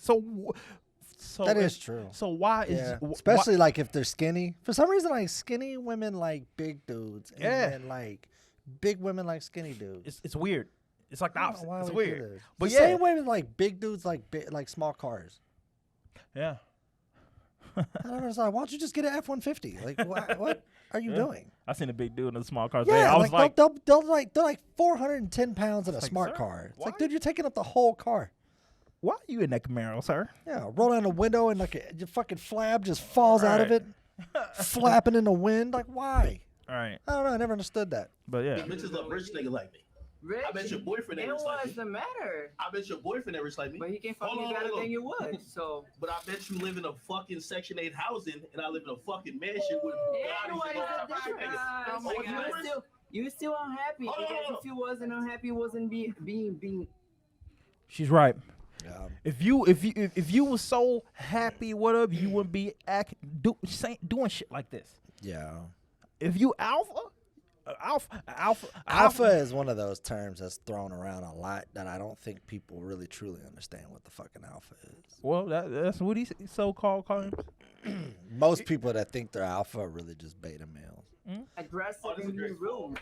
So that is true. So why is especially like if they're skinny? For some reason, like skinny women like big dudes, and like big women like skinny dudes. It's weird. It's like the opposite. It's weird. But But the same way with like big dudes like small cars. Yeah. I don't understand. Why don't you just get an F-150? Like, what are you doing? I seen a big dude in a small car. Yeah, I was like, they're like 410 pounds in a like, smart sir, car. It's why? like, dude, you're taking up the whole car. why are you in that Camaro, sir? Yeah, roll down the window and like your fucking flab just falls out of it, flapping in the wind. Like, why? All right. I don't know. I never understood that. But yeah. Bitches love rich nigga like me. Rich? I bet your boyfriend ain't Then rich like what's me. the matter? I bet your boyfriend ain't rich like me. But he can't fuck me better than you would, so. But I bet you live in a fucking Section 8 housing, and I live in a fucking mansion with Yeah, what is the difference? Oh my God. You still unhappy because if you wasn't unhappy, you wasn't being. She's right. Yeah. If you was so happy, whatever, you wouldn't be doing shit like this. Yeah. If you alpha is one of those terms that's thrown around a lot that I don't think people really truly understand what the fucking alpha is. Well, that's what he so-called calling. Most people that think they're alpha are really just beta males. Aggressive in your room.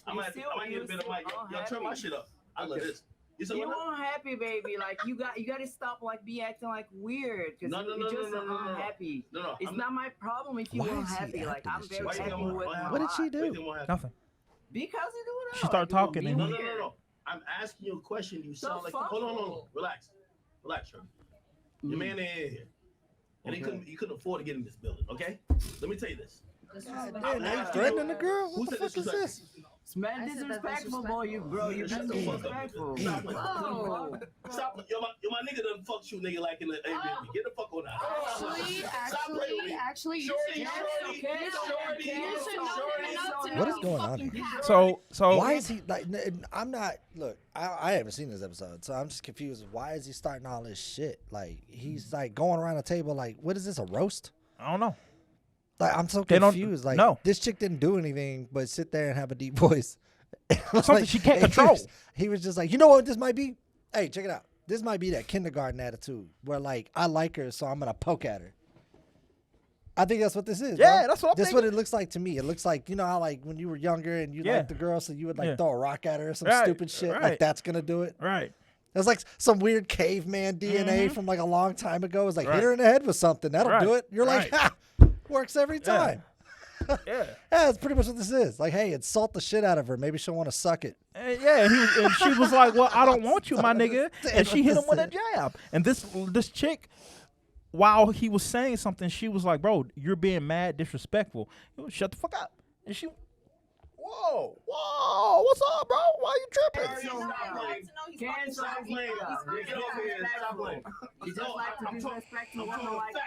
I might get a bit of mic. Y'all turn my shit up. I love this. You unhappy, baby. Like you got to stop like be acting like weird because you're just unhappy. No, it's not my problem if you unhappy. Like I'm very happy with my What did she do? Nothing. Because you do it. She started talking and No. I'm asking you a question. You sound like hold on. Relax, Shirley. Your man ain't here, and he couldn't afford to get in this building. Okay, let me tell you this. Now you threatening the girl? What the fuck is this? Man, disrespectful, boy. You're disrespectful. Stop. Yo, my nigga done fuck you, nigga, like in the Airbnb. Get the fuck on out. Actually, What is going on here? So why is he like? I'm not. Look, I haven't seen this episode, so I'm just confused. Why is he starting all this shit? Like he's like going around the table. Like, what is this? A roast? I don't know. Like I'm so confused. Like this chick didn't do anything but sit there and have a deep voice. Something like, she can't control. He was just like, you know what this might be? Hey, check it out. This might be that kindergarten attitude where like I like her, so I'm gonna poke at her. I think that's what this is. Yeah, bro. that's what I'm This is thinking. what it looks like to me. It looks like, you know how like when you were younger and you liked the girl, so you would like throw a rock at her or some stupid shit. Right. Like that's gonna do it. Right. There's like some weird caveman DNA from like a long time ago. It's like hit Right. her in the head with something. That'll do it. You're like, ha, works every time. Yeah. Yeah, that's pretty much what this is. Like, hey, insult the shit out of her. Maybe she'll want to suck it. And and she was like, "Well, I don't want you, my nigga," and she hit him with a jab. And this chick, while he was saying something, she was like, "Bro, you're being mad, disrespectful. Shut the fuck up." And she, whoa, what's up, bro? Why you tripping?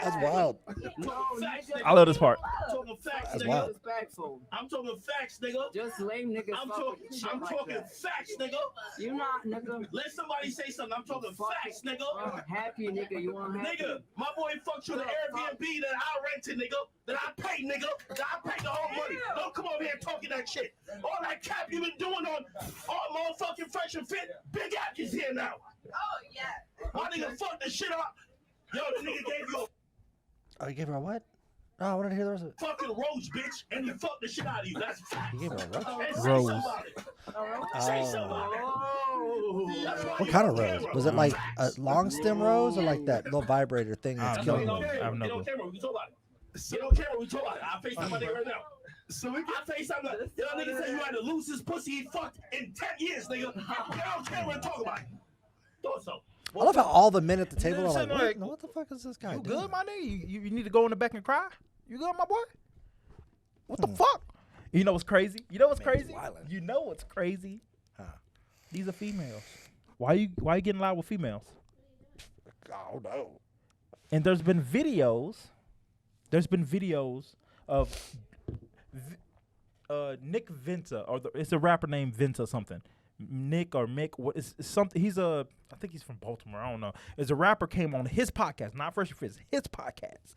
That's wild. I love this part. I'm talking facts, That's nigga. wild. I'm talking facts, nigga. Just lame niggas. I'm talking facts, nigga. You not, nigga. Let somebody say something. I'm talking facts, nigga. Happy nigga, you want happy? Nigga, my boy fucked you the Airbnb that I rented, nigga. That I paid, nigga. That I paid the whole money. Don't come over here talking that shit. All that cap you been doing on all motherfucking Fresh and Fit. Big Act is here now. Oh yeah. My nigga fucked the shit up. Yo, the nigga gave you a Oh, you gave her a what? Oh, I wanted to hear the rest of it. fucking rose, bitch, and he fucked the shit out of you. That's facts. You gave her a what? And say Rose. something about it. Say something about it. That's why What you kind of on rose? camera. Was it like a long stem rose or like that little vibrator thing that's I killing don't me? know. I have no Get on clue. camera, we talk about it. Get on camera, we talk about it. I'll FaceTime my nigga right now. So we I'll FaceTime that. Yo, nigga said you had the loosest pussy he fucked in 10 years, nigga. Get on camera and talk about it. Thought so. I love how all the men at the table are like, Listen, like, what the fuck is this guy You doing? good, my nigga? You need to go in the back and cry? You good, my boy? What the fuck? You know what's crazy? You know what's crazy? wildin'. You know what's crazy? Huh. These are females. Why you getting loud with females? Oh no. And there's been videos of Nick Venta, or it's a rapper named Venta something. Nick or Mick, what is something? I think he's from Baltimore. I don't know. It's a rapper came on his podcast, not Fresh and Fit, his podcast.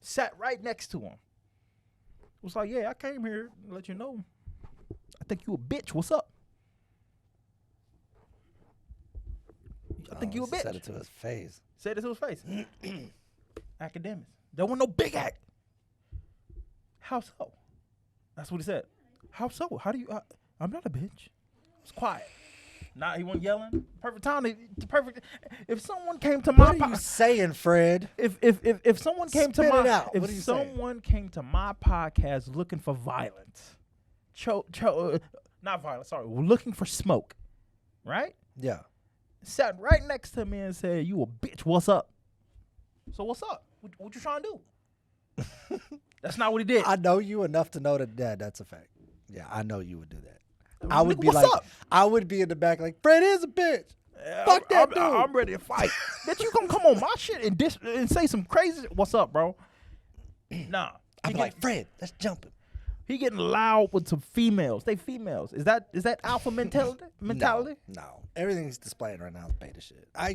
Sat right next to him. Was like, yeah, I came here to let you know. I think you a bitch. What's up? I think you a bitch. Said it to his face. Said it to his face. Akademiks. There wasn't no big act. How so? That's what he said. How so? How do you? I'm not a bitch. It's quiet. Nah, he wasn't yelling. Perfect time. Perfect. If someone came to my What are you saying, Fred? if someone came Spit to my it out. if What are you saying? someone came to my podcast looking for violence, not violence. Sorry, looking for smoke, right? Yeah. Sat right next to me and said, "You a bitch. What's up?" So what's up? What you trying to do? That's not what he did. I know you enough to know that that's a fact. Yeah, I know you would do that. I would Nigga, be what's like, up? I would be in the back like, Fred is a bitch. Fuck that dude. I'm ready to fight. Bitch, you gonna come on my shit and say some crazy? What's up, bro? Nah. I'd be like, Fred, let's jump him. He getting loud with some females. They females. Is that alpha mentality? No. Everything he's displaying right now is beta shit. I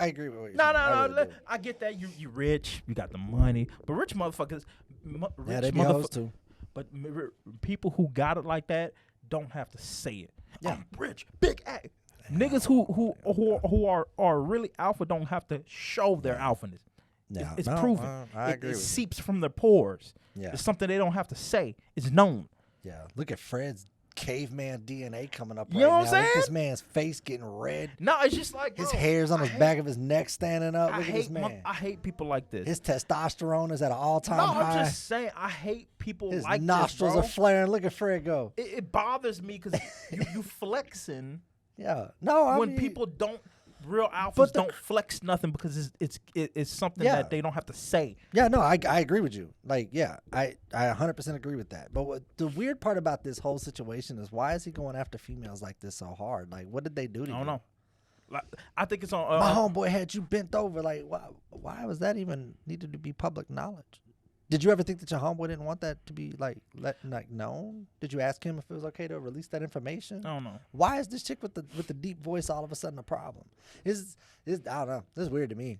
agree with what you're No, saying. I really do. I get that. You rich. You got the money. But rich motherfuckers, Yeah, they be hoes too. But people who got it like that don't have to say it. Yeah. I'm rich, big act. Niggas who are really alpha don't have to show their alphaness. Yeah, It's no, proven. I agree It with you. seeps from their pores. Yeah. It's something they don't have to say. It's known. Yeah, look at Fred's caveman DNA coming up You know right what I'm now. Look at this saying? man's face getting red. No, it's just like His bro, hair's on I his hate- back of his neck standing up. I Look at this hate man. I hate people like this. His testosterone is at an all-time No, high. I'm just saying I hate people His like nostrils this, are bro. flaring. Look at Fred go. It bothers me because you flexing. Yeah. No, I when mean, people don't, real alphas but the- don't flex nothing because it's something Yeah. that they don't have to say. Yeah, no, I agree with you. Like, yeah, I 100% agree with that. But what the weird part about this whole situation is, why is he going after females like this so hard? Like, what did they do to you? I don't know. Like, I think it's on. My homeboy had you bent over. Like, why was that even needed to be public knowledge? Did you ever think that your homeboy didn't want that to be like known? Did you ask him if it was okay to release that information? I don't know. Why is this chick with the deep voice all of a sudden a problem? Is I don't know. This is weird to me.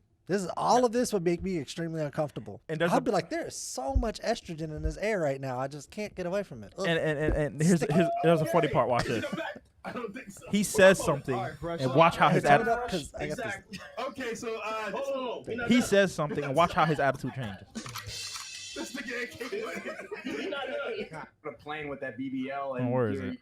All of this would make me extremely uncomfortable. And there's I'd be like, there is so much estrogen in this air right now. I just can't get away from it. Ugh. And here's a funny part. Watch this. I don't think so. He says something, and watch how his Turn it attitude. up 'cause I got this. Exactly. Okay, so hold on. He says something, and watch how his attitude changes. this nigga AK. He's not done. I'm playing with that BBL and Where is it?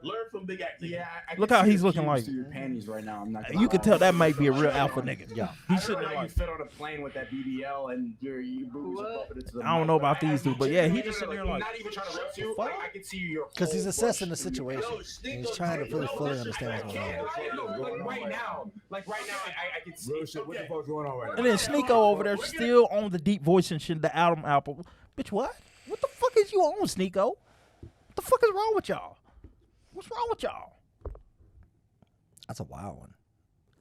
Learn from Big Acting. Yeah, I Look can how see he's the looking cues like. through your panties right now. I'm not. You can tell that might be a real alpha nigga. Yeah. I He's don't sitting know there how you like. fit on a plane with that BBL and your boobs are bumping into the I don't mic, know but about these two, but yeah, he just sitting there like. not even trying to roast you. fuck? I can see your Because he's whole assessing the bush through your- situation. And he's trying to really fully understand what's going on. Right now, I can see. Real shit. What the fuck's going on right now? And then Sneeko over there still on the deep voice and shit, the Adam Apple. Bitch, what? What the fuck is you on, Sneeko? What the fuck is wrong with y'all? What's wrong with y'all? That's a wild one.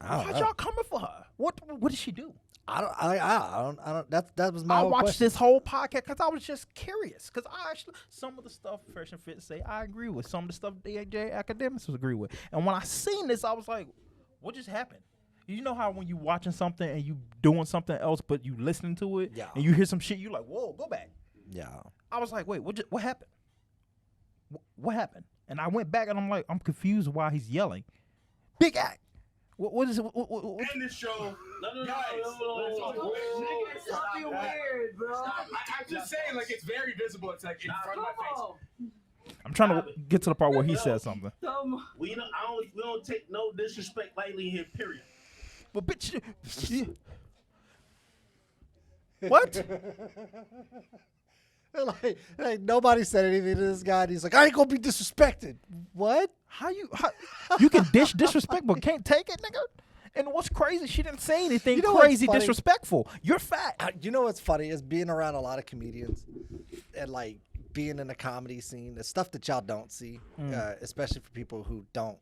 I don't Why'd know. y'all coming for her? What did she do? I don't. That was my I whole watched question. this whole podcast because I was just curious. Because I actually, some of the stuff Fresh and Fit say I agree with. Some of the stuff DJ Academics was agree with. And when I seen this, I was like, what just happened? You know how when you watching something and you doing something else, but you listening to it, Yeah. and you hear some shit, you like, whoa, go back. Yeah. I was like, wait, what happened? What happened? And I went back and I'm like, I'm confused why he's yelling. Big Act. What is it? What? End this show. No. Stop being weird, bro. I'm just saying, like it's very visible. It's like in front of my face. I'm trying to get to the part where he says something. We don't take no disrespect lightly here. Period. But bitch, what? like nobody said anything to this guy. And he's like, I ain't gonna be disrespected. What? How you can disrespect but can't take it, nigga? And what's crazy? She didn't say anything You know what's crazy funny? disrespectful. You're fat. You know what's funny is being around a lot of comedians and like being in the comedy scene. The stuff that y'all don't see, especially for people who don't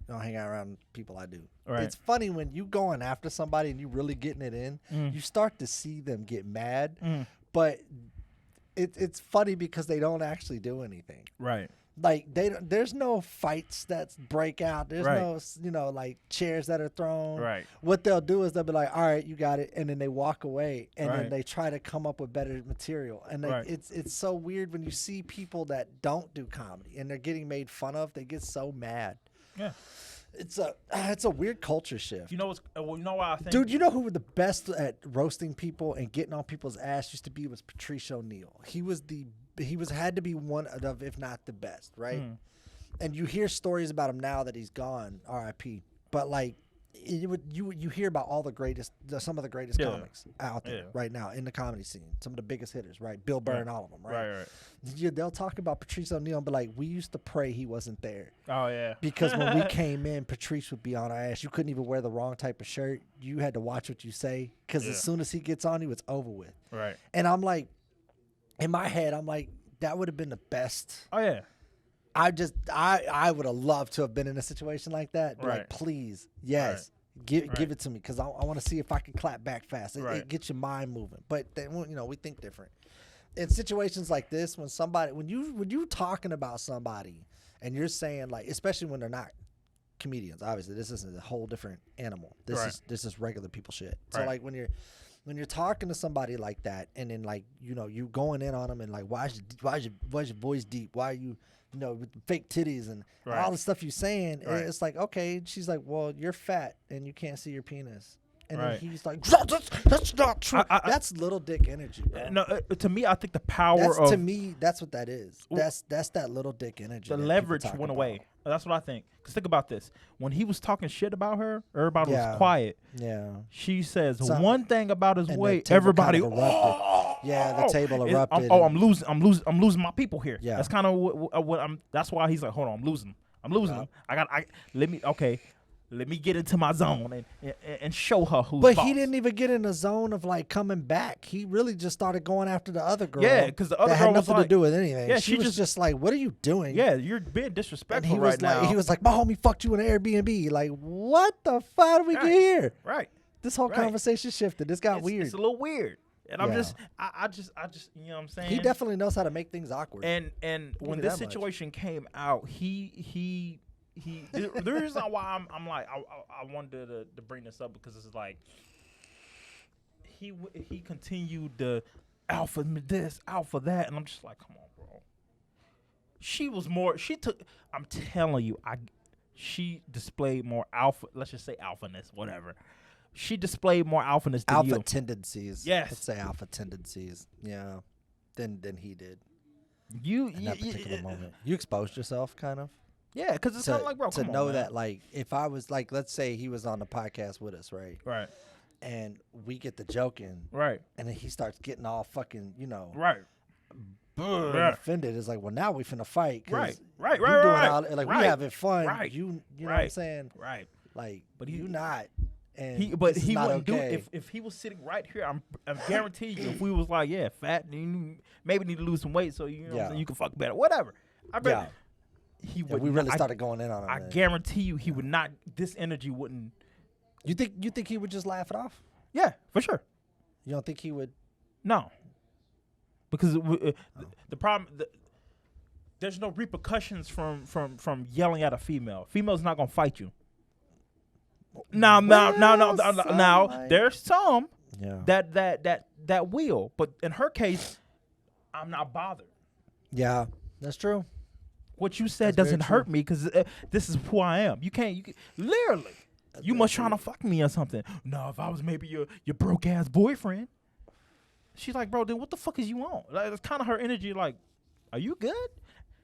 hang out around people I do. Right. It's funny when you going after somebody and you really getting it in. You start to see them get mad, but it's funny because they don't actually do anything. Right. Like there's no fights that break out. There's Right. no like chairs that are thrown. Right. What they'll do is they'll be like, all right, you got it, and then they walk away, and Right. then they try to come up with better material. And Right. it's so weird when you see people that don't do comedy and they're getting made fun of. They get so mad. Yeah. It's a weird culture shift. You know what's? Well, you know why I think. Dude, you know who were the best at roasting people and getting on people's ass used to be was Patrice O'Neal. He had to be one of, if not the best, right? And you hear stories about him now that he's gone, R.I.P. But like, you hear about all the greatest, some of the greatest comics out there right now in the comedy scene. Some of the biggest hitters, right? Bill Burr and all of them, right? Right. They'll talk about Patrice O'Neal and be like, we used to pray he wasn't there. Oh yeah. Because when we came in, Patrice would be on our ass. You couldn't even wear the wrong type of shirt. You had to watch what you say because as soon as he gets on you, it's over with. Right. And I'm like, in my head, I'm like, that would have been the best. Oh yeah. I would have loved to have been in a situation like that. Be Right. like, please, yes, give it to me because I want to see if I can clap back fast. It gets your mind moving. But then, we think different. In situations like this, when you talking about somebody and you're saying like, especially when they're not comedians, obviously this isn't a whole different animal. This is regular people shit. So like when you're talking to somebody like that and then like you going in on them and like why is your voice deep? Why are you with the fake titties and all the stuff you saying? And it's like, okay, she's like, well, you're fat and you can't see your penis. And then he's like, that's not true. That's little dick energy, bro. No, to me, I think the power of to me, that's what that is. That's that little dick energy. The leverage went away. That's what I think. Because think about this: when he was talking shit about her, everybody was quiet. Yeah. She says one thing about his weight. Everybody, Everybody, the table erupted. I'm losing my people here. Yeah. That's kind of what I'm. That's why he's like, hold on, I'm losing them. Let me get into my zone and show her who's But boss. he didn't even get in the zone of like coming back. He really just started going after the other girl. Yeah, because the other that girl had nothing was to do with anything. Yeah, she was just like, "What are you doing?" Yeah, you're being disrespectful right now. He was like, "My homie fucked you in an Airbnb." Like, what the fuck? How did we get here? Right. This whole conversation shifted. This got weird. It's a little weird. And I'm just, I just, you know what I'm saying? He definitely knows how to make things awkward. And when this situation came out, he the reason why I'm like I wanted to bring this up because it's like he continued to alpha this, alpha that, and I'm just like, come on, bro. I'm telling you, she displayed more alpha. Let's just say alphaness, whatever. She displayed more alphaness than alpha you. tendencies. Yes. Let's say alpha tendencies. Yeah. than he did You in that particular moment. You exposed yourself, kind of. Yeah, because it's kind of like, bro, to come know on, that, man. like, if I was like, let's say he was on the podcast with us, right? Right. And we get the joking, right? And then he starts getting all fucking, right. Offended. It's like, well, now we finna fight, right? You doing all, like we having fun, you know what I'm saying, right? Like, but you not, and he wouldn't do it if he was sitting right here. I'm guarantee you, if we was like, yeah, fat, you maybe need to lose some weight so you know what I'm saying, you can fuck better, whatever. I bet he would. We really started going in on him. I guarantee you, he would not. This energy wouldn't. You think he would just laugh it off? Yeah, for sure. You don't think he would? No, because the problem. There's no repercussions from yelling at a female. Female's not gonna fight you. Now, there's some that will, but in her case, I'm not bothered. Yeah, that's true. What you said doesn't hurt me because this is who I am. You can't literally. You must trying to fuck me or something. No, if I was maybe your broke ass boyfriend. She's like, bro, then what the fuck is you on? Like, it's kind of her energy. Like, are you good?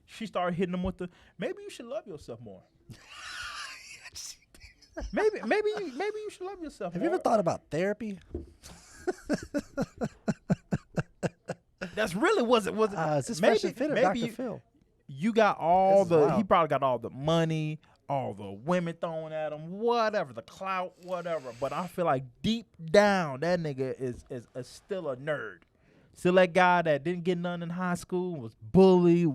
She started hitting him with the, maybe you should love yourself more. maybe you should love yourself. Have more. you ever thought about therapy? That's really was it. Is this Fresh and Fit or Dr. you, Phil? You got all This is the. wild. He probably got all the money, all the women throwing at him, whatever, the clout, whatever. But I feel like deep down, that nigga is still a nerd. Still that guy that didn't get none in high school, was bullied.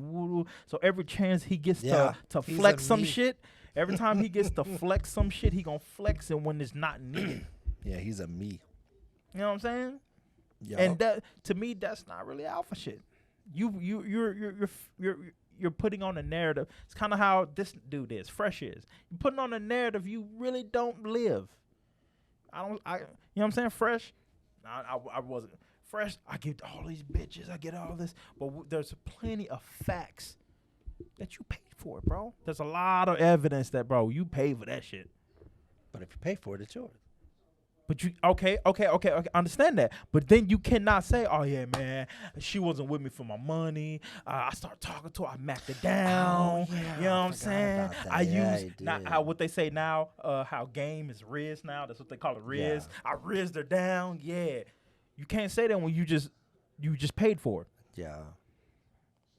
So every chance he gets to flex some shit, every time he gets to flex some shit, he gonna flex it when it's not needed. Yeah, he's a me. You know what I'm saying? Yeah. And that, to me, that's not really alpha shit. You're putting on a narrative. It's kind of how this dude is. Fresh is. You're putting on a narrative you really don't live. You know what I'm saying? Fresh. I wasn't fresh. I get all these bitches. I get all this, but there's plenty of facts that you paid for it, bro. There's a lot of evidence that, bro, you paid for that shit. But if you pay for it, it's yours. But you okay, understand that. But then you cannot say, "Oh yeah, man, she wasn't with me for my money. I started talking to her, I macked it down." Oh, yeah, you know what I'm saying? I use you not did. how what they say now. How game is Riz now. That's what they call it, Riz. Yeah. I rizzed her down. Yeah, you can't say that when you just paid for it. Yeah.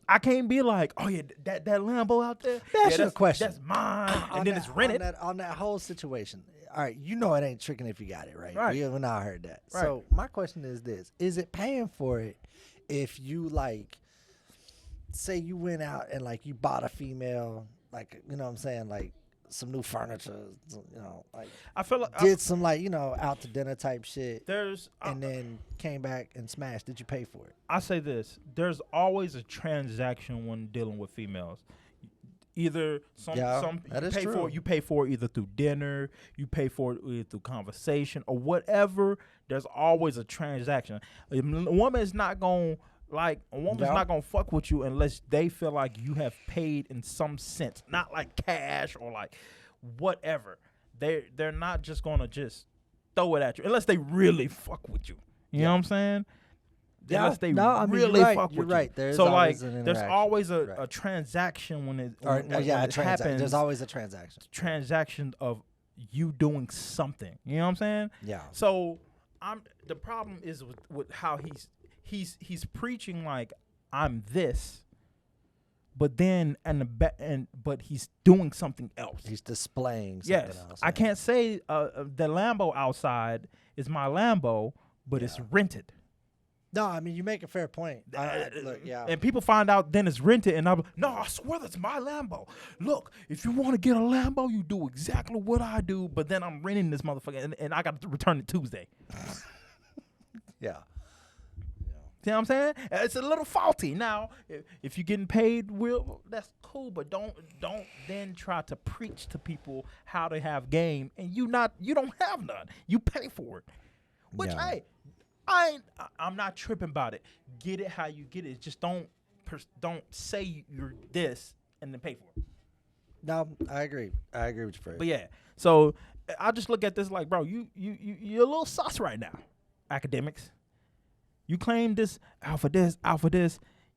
I can't be like, "Oh yeah, that Lambo out there. That's your question. That's mine," and then it's rented. On that whole situation. All right, you know it ain't tricking if you got it, right? Right. We now heard that. Right. So my question is this. Is it paying for it if you, like, say you went out and, like, you bought a female, like, you know what I'm saying, like, some new furniture, you know, like, I feel like did some, like, you know, out to dinner type shit, there's and then came back and smashed. Did you pay for it? I say this: there's always a transaction when dealing with females. Either you pay for it either through dinner, you pay for it either through conversation or whatever. There's always a transaction. A woman is not gonna not gonna fuck with you unless they feel like you have paid in some sense, not like cash or like whatever. They're not just gonna just throw it at you unless they really fuck with you. You know what I'm saying? Yeah, Unless they really really fuck you're with right. you. There's so always like, an there's interaction. always a Right. transaction when it happens. happens. There's always a transaction. Transaction of you doing something. You know what I'm saying? Yeah. So the problem is with how he's preaching like I'm this, but then but he's doing something else. He's displaying something else. I can't say the Lambo outside is my Lambo, but it's rented. No, I mean, you make a fair point. Look, yeah. And people find out then it's rented, and I'm like, no, I swear that's my Lambo. Look, if you want to get a Lambo, you do exactly what I do, but then I'm renting this motherfucker, and I got to return it Tuesday. Yeah. See what I'm saying? It's a little faulty. Now, if you're getting paid, that's cool, but don't then try to preach to people how to have game, and you don't have none. You pay for it, which I'm not tripping about it. Get it how you get it. Just don't say you're this and then pay for it. No, I agree. I agree with you, Fred. But yeah, so I just look at this like, bro, you're a little sus right now. Academics, You claim this alpha this.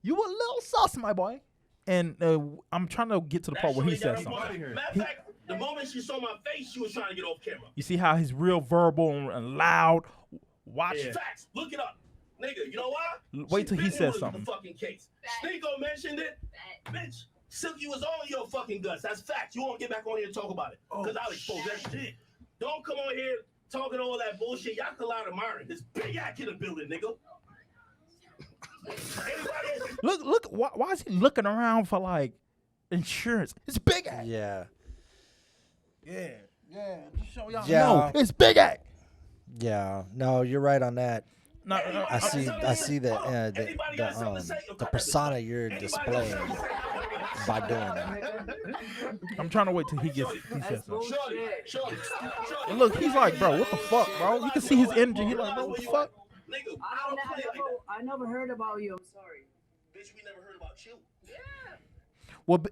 You a little sus, my boy. And I'm trying to get to the part where he says something. Matter of fact, the moment she saw my face, she was trying to get off camera. You see how he's real verbal and loud. Watch. Facts. Look it up, nigga. You know why? Wait till he says something. The fucking case. Sneeko mentioned it. Bitch, Silky was on your fucking guts. That's facts. You won't get back on here and talk about it, because I'll expose that shit. Don't come on here talking all that bullshit. Y'all can lie to Myron. This big act in the building, nigga. Look. Why is he looking around for like insurance? It's Big Act. Yeah. Just show y'all. Yeah. No, it's Big Act. Yeah. No, you're right on that. No, I see the persona you're displaying by doing that. I'm trying to wait till he says something. And look, he's like, bro, what the fuck, bro? You can see his energy. He's like, bro, what the fuck? I never heard about you. I'm sorry. Bitch, we never heard about you. Yeah. Well,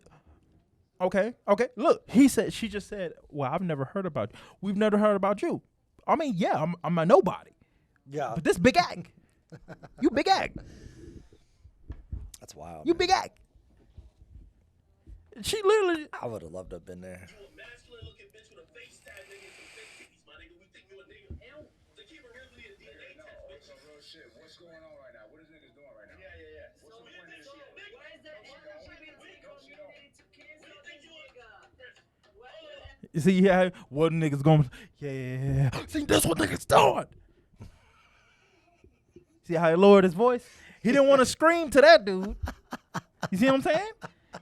okay. Look, she just said, well, I've never heard about you. We've never heard about you. I mean, yeah, I'm a nobody. Yeah. But this Big Act. You Big Act. That's wild. You Big Act. She literally. I would have loved to have been there. What's going on right now? What is niggas doing right now? Yeah. What's the point of this shit? Why is there LGBT community to cancel this nigga? You see, yeah, what niggas going? Yeah. See, this what niggas doing. See how he lowered his voice? He didn't want to scream to that dude. You see what I'm saying?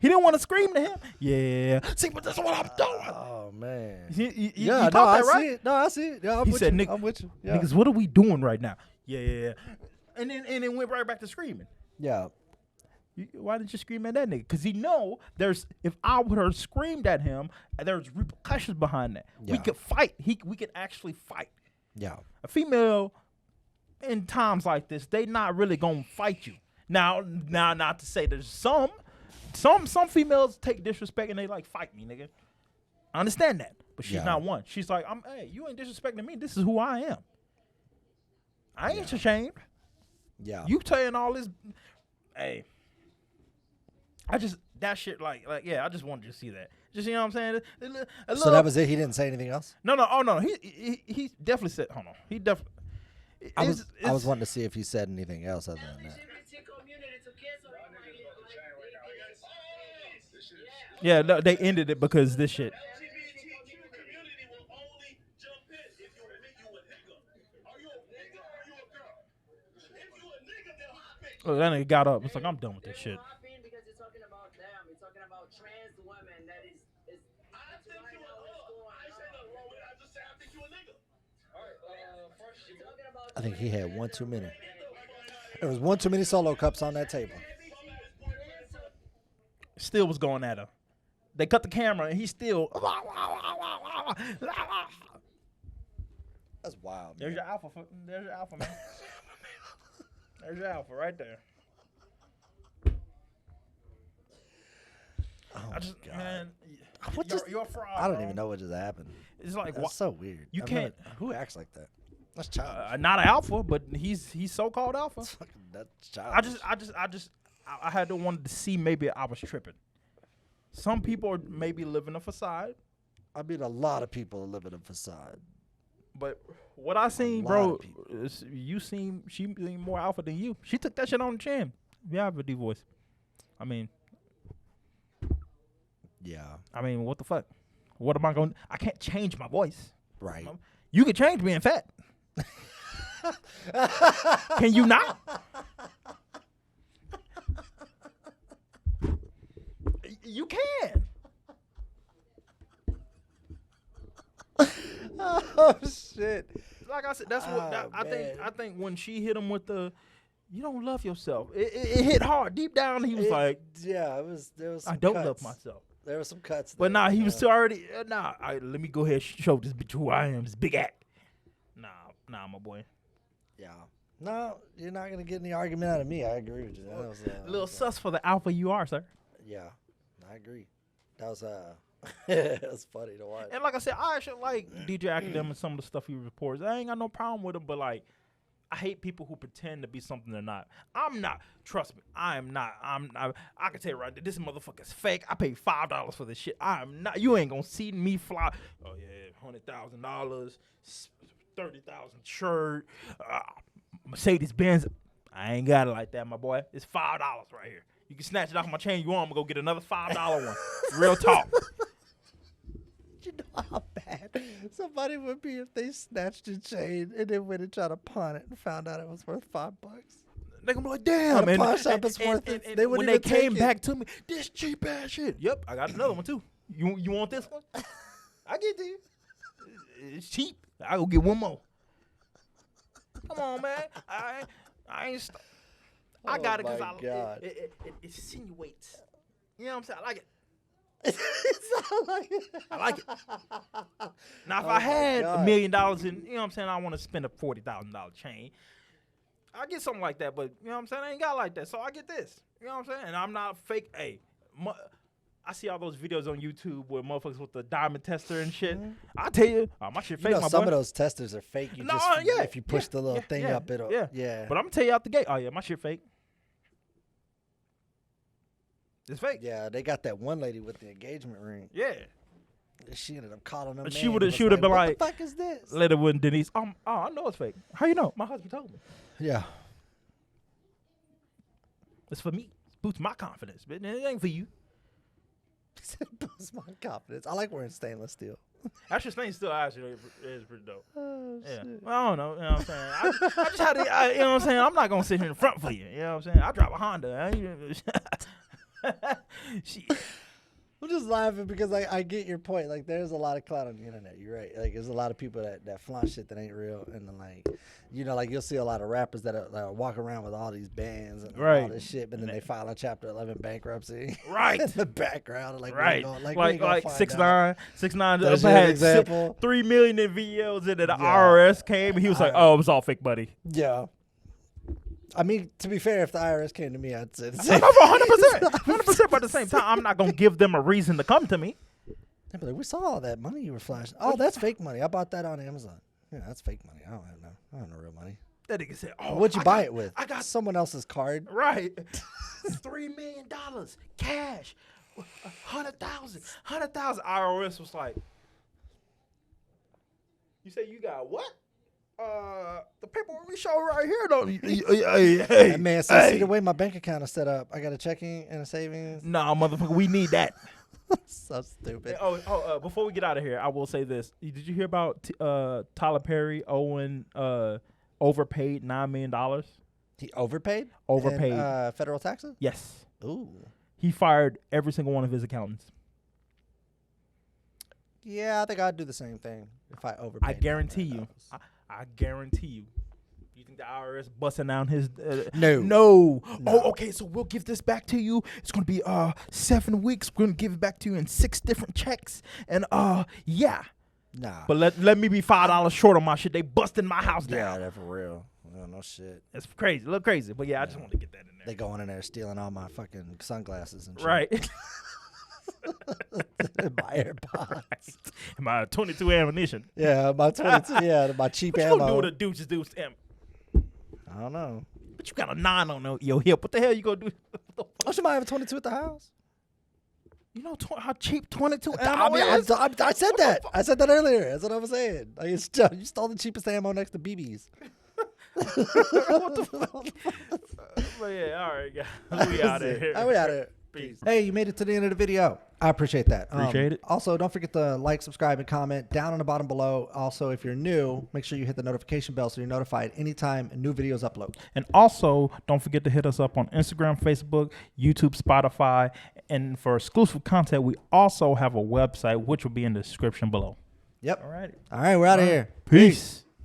He didn't want to scream to him. Yeah. See, but that's what I'm doing. Oh man. You I see it. No, I see it. Yeah, he said, I'm with you. Yeah. Niggas, what are we doing right now? Yeah. And then went right back to screaming. Yeah. Why didn't you scream at that nigga? Because he know if I would have screamed at him, there's repercussions behind that. Yeah. We could fight. We could actually fight. Yeah. A female in times like this, they not really gonna fight you. Now, not to say there's some females take disrespect and they like fight me, nigga. I understand that, but she's not one. She's like, hey, you ain't disrespecting me. This is who I am. I ain't ashamed. Yeah. You saying all this, hey. That shit like yeah, I just wanted to see that. Just, you know what I'm saying? So that was it? He didn't say anything else? No. Oh no, he definitely said. Hold on, he definitely. I was wanting to see if he said anything else other than that. Yeah, no, they ended it because this shit. Oh, that nigga got up. It's like, I'm done with this shit. Because you're talking about them. You're talking about trans women. That is I think he had one too many. There was one too many solo cups on that table. Still was going at her. They cut the camera and he still. That's wild. There's your alpha. There's your alpha, man. There's your alpha right there. Oh, I just, God. man, you're a fraud. I don't even know what just happened. It's like, that's so weird. You can't. Who acts like that? That's childish. Not an alpha, but he's so-called alpha. That's childish. I had to wanted to see maybe I was tripping. Some people are maybe living a facade. I mean, a lot of people are living a facade. But what I seen, bro, is she seem more alpha than you. She took that shit on the chin. Yeah, I have a D voice. I mean, what the fuck? What am I going? I can't change my voice. Right. You can change being fat. Can you not? You can. Oh shit! Like I said, that's what I think when she hit him with the, you don't love yourself. It hit hard deep down. He was like, yeah, there was. Some I don't cuts. love myself. There were some cuts. But nah, he was already. Let me go ahead and show this bitch who I am. This Big Act. Nah, my boy. Yeah. No, you're not gonna get any argument out of me. I agree with you. That was a little sus for the alpha you are, sir. Yeah, I agree. That was it was funny to watch. And like I said, I actually like DJ Akademiks and some of the stuff he reports. I ain't got no problem with him, but like, I hate people who pretend to be something they're not. I'm not. Trust me, I am not. I can tell you right there, this motherfucker's fake. I paid $5 for this shit. I am not. You ain't gonna see me fly. Oh yeah, $100,000, $30,000 shirt, Mercedes Benz. I ain't got it like that, my boy. It's $5 right here. You can snatch it off my chain. You want? I'm gonna go get another $5 one. Real talk. You know how bad somebody would be if they snatched your chain and then went and tried to pawn it and found out it was worth $5. They gonna be like, damn, At a pawn shop, it's worth it. They when wouldn't they even take came it. back to me, this cheap ass shit. Yep, I got another one too. You want this one? I get this. It's cheap. I go get one more. Come on, man. I ain't. I got it because it insinuates. You know what I'm saying? I like it. I like it. Now, if I had $1 million in, you know what I'm saying, I want to spend a $40,000 chain, I get something like that. But, you know what I'm saying, I ain't got like that. So I get this. You know what I'm saying? And I'm not fake. Hey, I see all those videos on YouTube where motherfuckers with the diamond tester and shit. I tell you, my shit fake, my boy. Some of those testers are fake. You if you push the little thing up, it'll. Yeah. But I'm going to tell you out the gate, oh, yeah, my shit fake. It's fake. Yeah, they got that one lady with the engagement ring. Yeah. She ended up calling them. She would have been like, "What the fuck is this?" Later with Denise. I know it's fake. How you know? My husband told me. Yeah. It's for me. It boosts my confidence, but it ain't for you. It boosts my confidence. I like wearing stainless steel. Actually, stainless steel actually is pretty dope. Oh, yeah. shit. Well, I don't know. You know what I'm saying? I just had to, you know what I'm saying? I'm not going to sit here in front for you. You know what I'm saying? I drive a Honda. I'm just laughing because I get your point. Like, there's a lot of clout on the internet. You're right. Like, there's a lot of people that flaunt shit that ain't real. And then, like, you know, like, you'll see a lot of rappers that walk around with all these bands and all this shit, but then they file a Chapter 11 bankruptcy. Right. In the background. Like, right. Like 6ix9ine. 6ix9ine That's an example. Had 3 million in videos, and then the IRS came, and he was like, oh, it was all fake, buddy. Yeah. I mean, to be fair, if the IRS came to me, I'd say the same. 100%. 100%. But at the same time, I'm not going to give them a reason to come to me. They'd be like, we saw all that money you were flashing. Oh, that's fake money. I bought that on Amazon. Yeah, that's fake money. I don't have no real money. That nigga said, oh, what'd you buy it with? I got someone else's card. Right. $3 million cash. 100,000. IRS was like, you say you got what? The paperwork we show right here, don't you? Hey, man, see the way my bank account is set up. I got a checking and a savings. Nah, motherfucker, we need that. So stupid. Before we get out of here, I will say this. Did you hear about Tyler Perry owing overpaid $9 million? He overpaid? Overpaid. In, federal taxes? Yes. Ooh. He fired every single one of his accountants. Yeah, I think I'd do the same thing if I overpaid. I guarantee you. I guarantee you. You think the IRS busting down his? No. Oh, okay. So we'll give this back to you. It's gonna be 7 weeks. We're gonna give it back to you in 6 different checks. And yeah. Nah. But let me be $5 short on my shit. They busting my house down. Yeah, that's for real. No shit. It's crazy. A little crazy. But yeah, I just wanted to get that in there. They going in there stealing all my fucking sunglasses and shit. Right. My AirPods. Right. My 22 ammunition. Yeah, my 22. Yeah, my cheap what ammo. What you gonna do with a deuce I don't know. But you got a 9 on your hip. What the hell you gonna do? Oh, somebody have a 22 at the house? You know how cheap 22 ammo is? I said that. I said that earlier. That's what I was saying. Like, you stole the cheapest ammo next to BBs. What the fuck? But yeah, all right, guys. We out of here. We out of here. Peace. Hey, you made it to the end of the video. I appreciate that. Appreciate it. Also, don't forget to like, subscribe, and comment down on the bottom below. Also, if you're new, make sure you hit the notification bell so you're notified anytime a new videos upload. And also, don't forget to hit us up on Instagram, Facebook, YouTube, Spotify. And for exclusive content, we also have a website, which will be in the description below. Yep. All right. All right, we're out of here. Peace.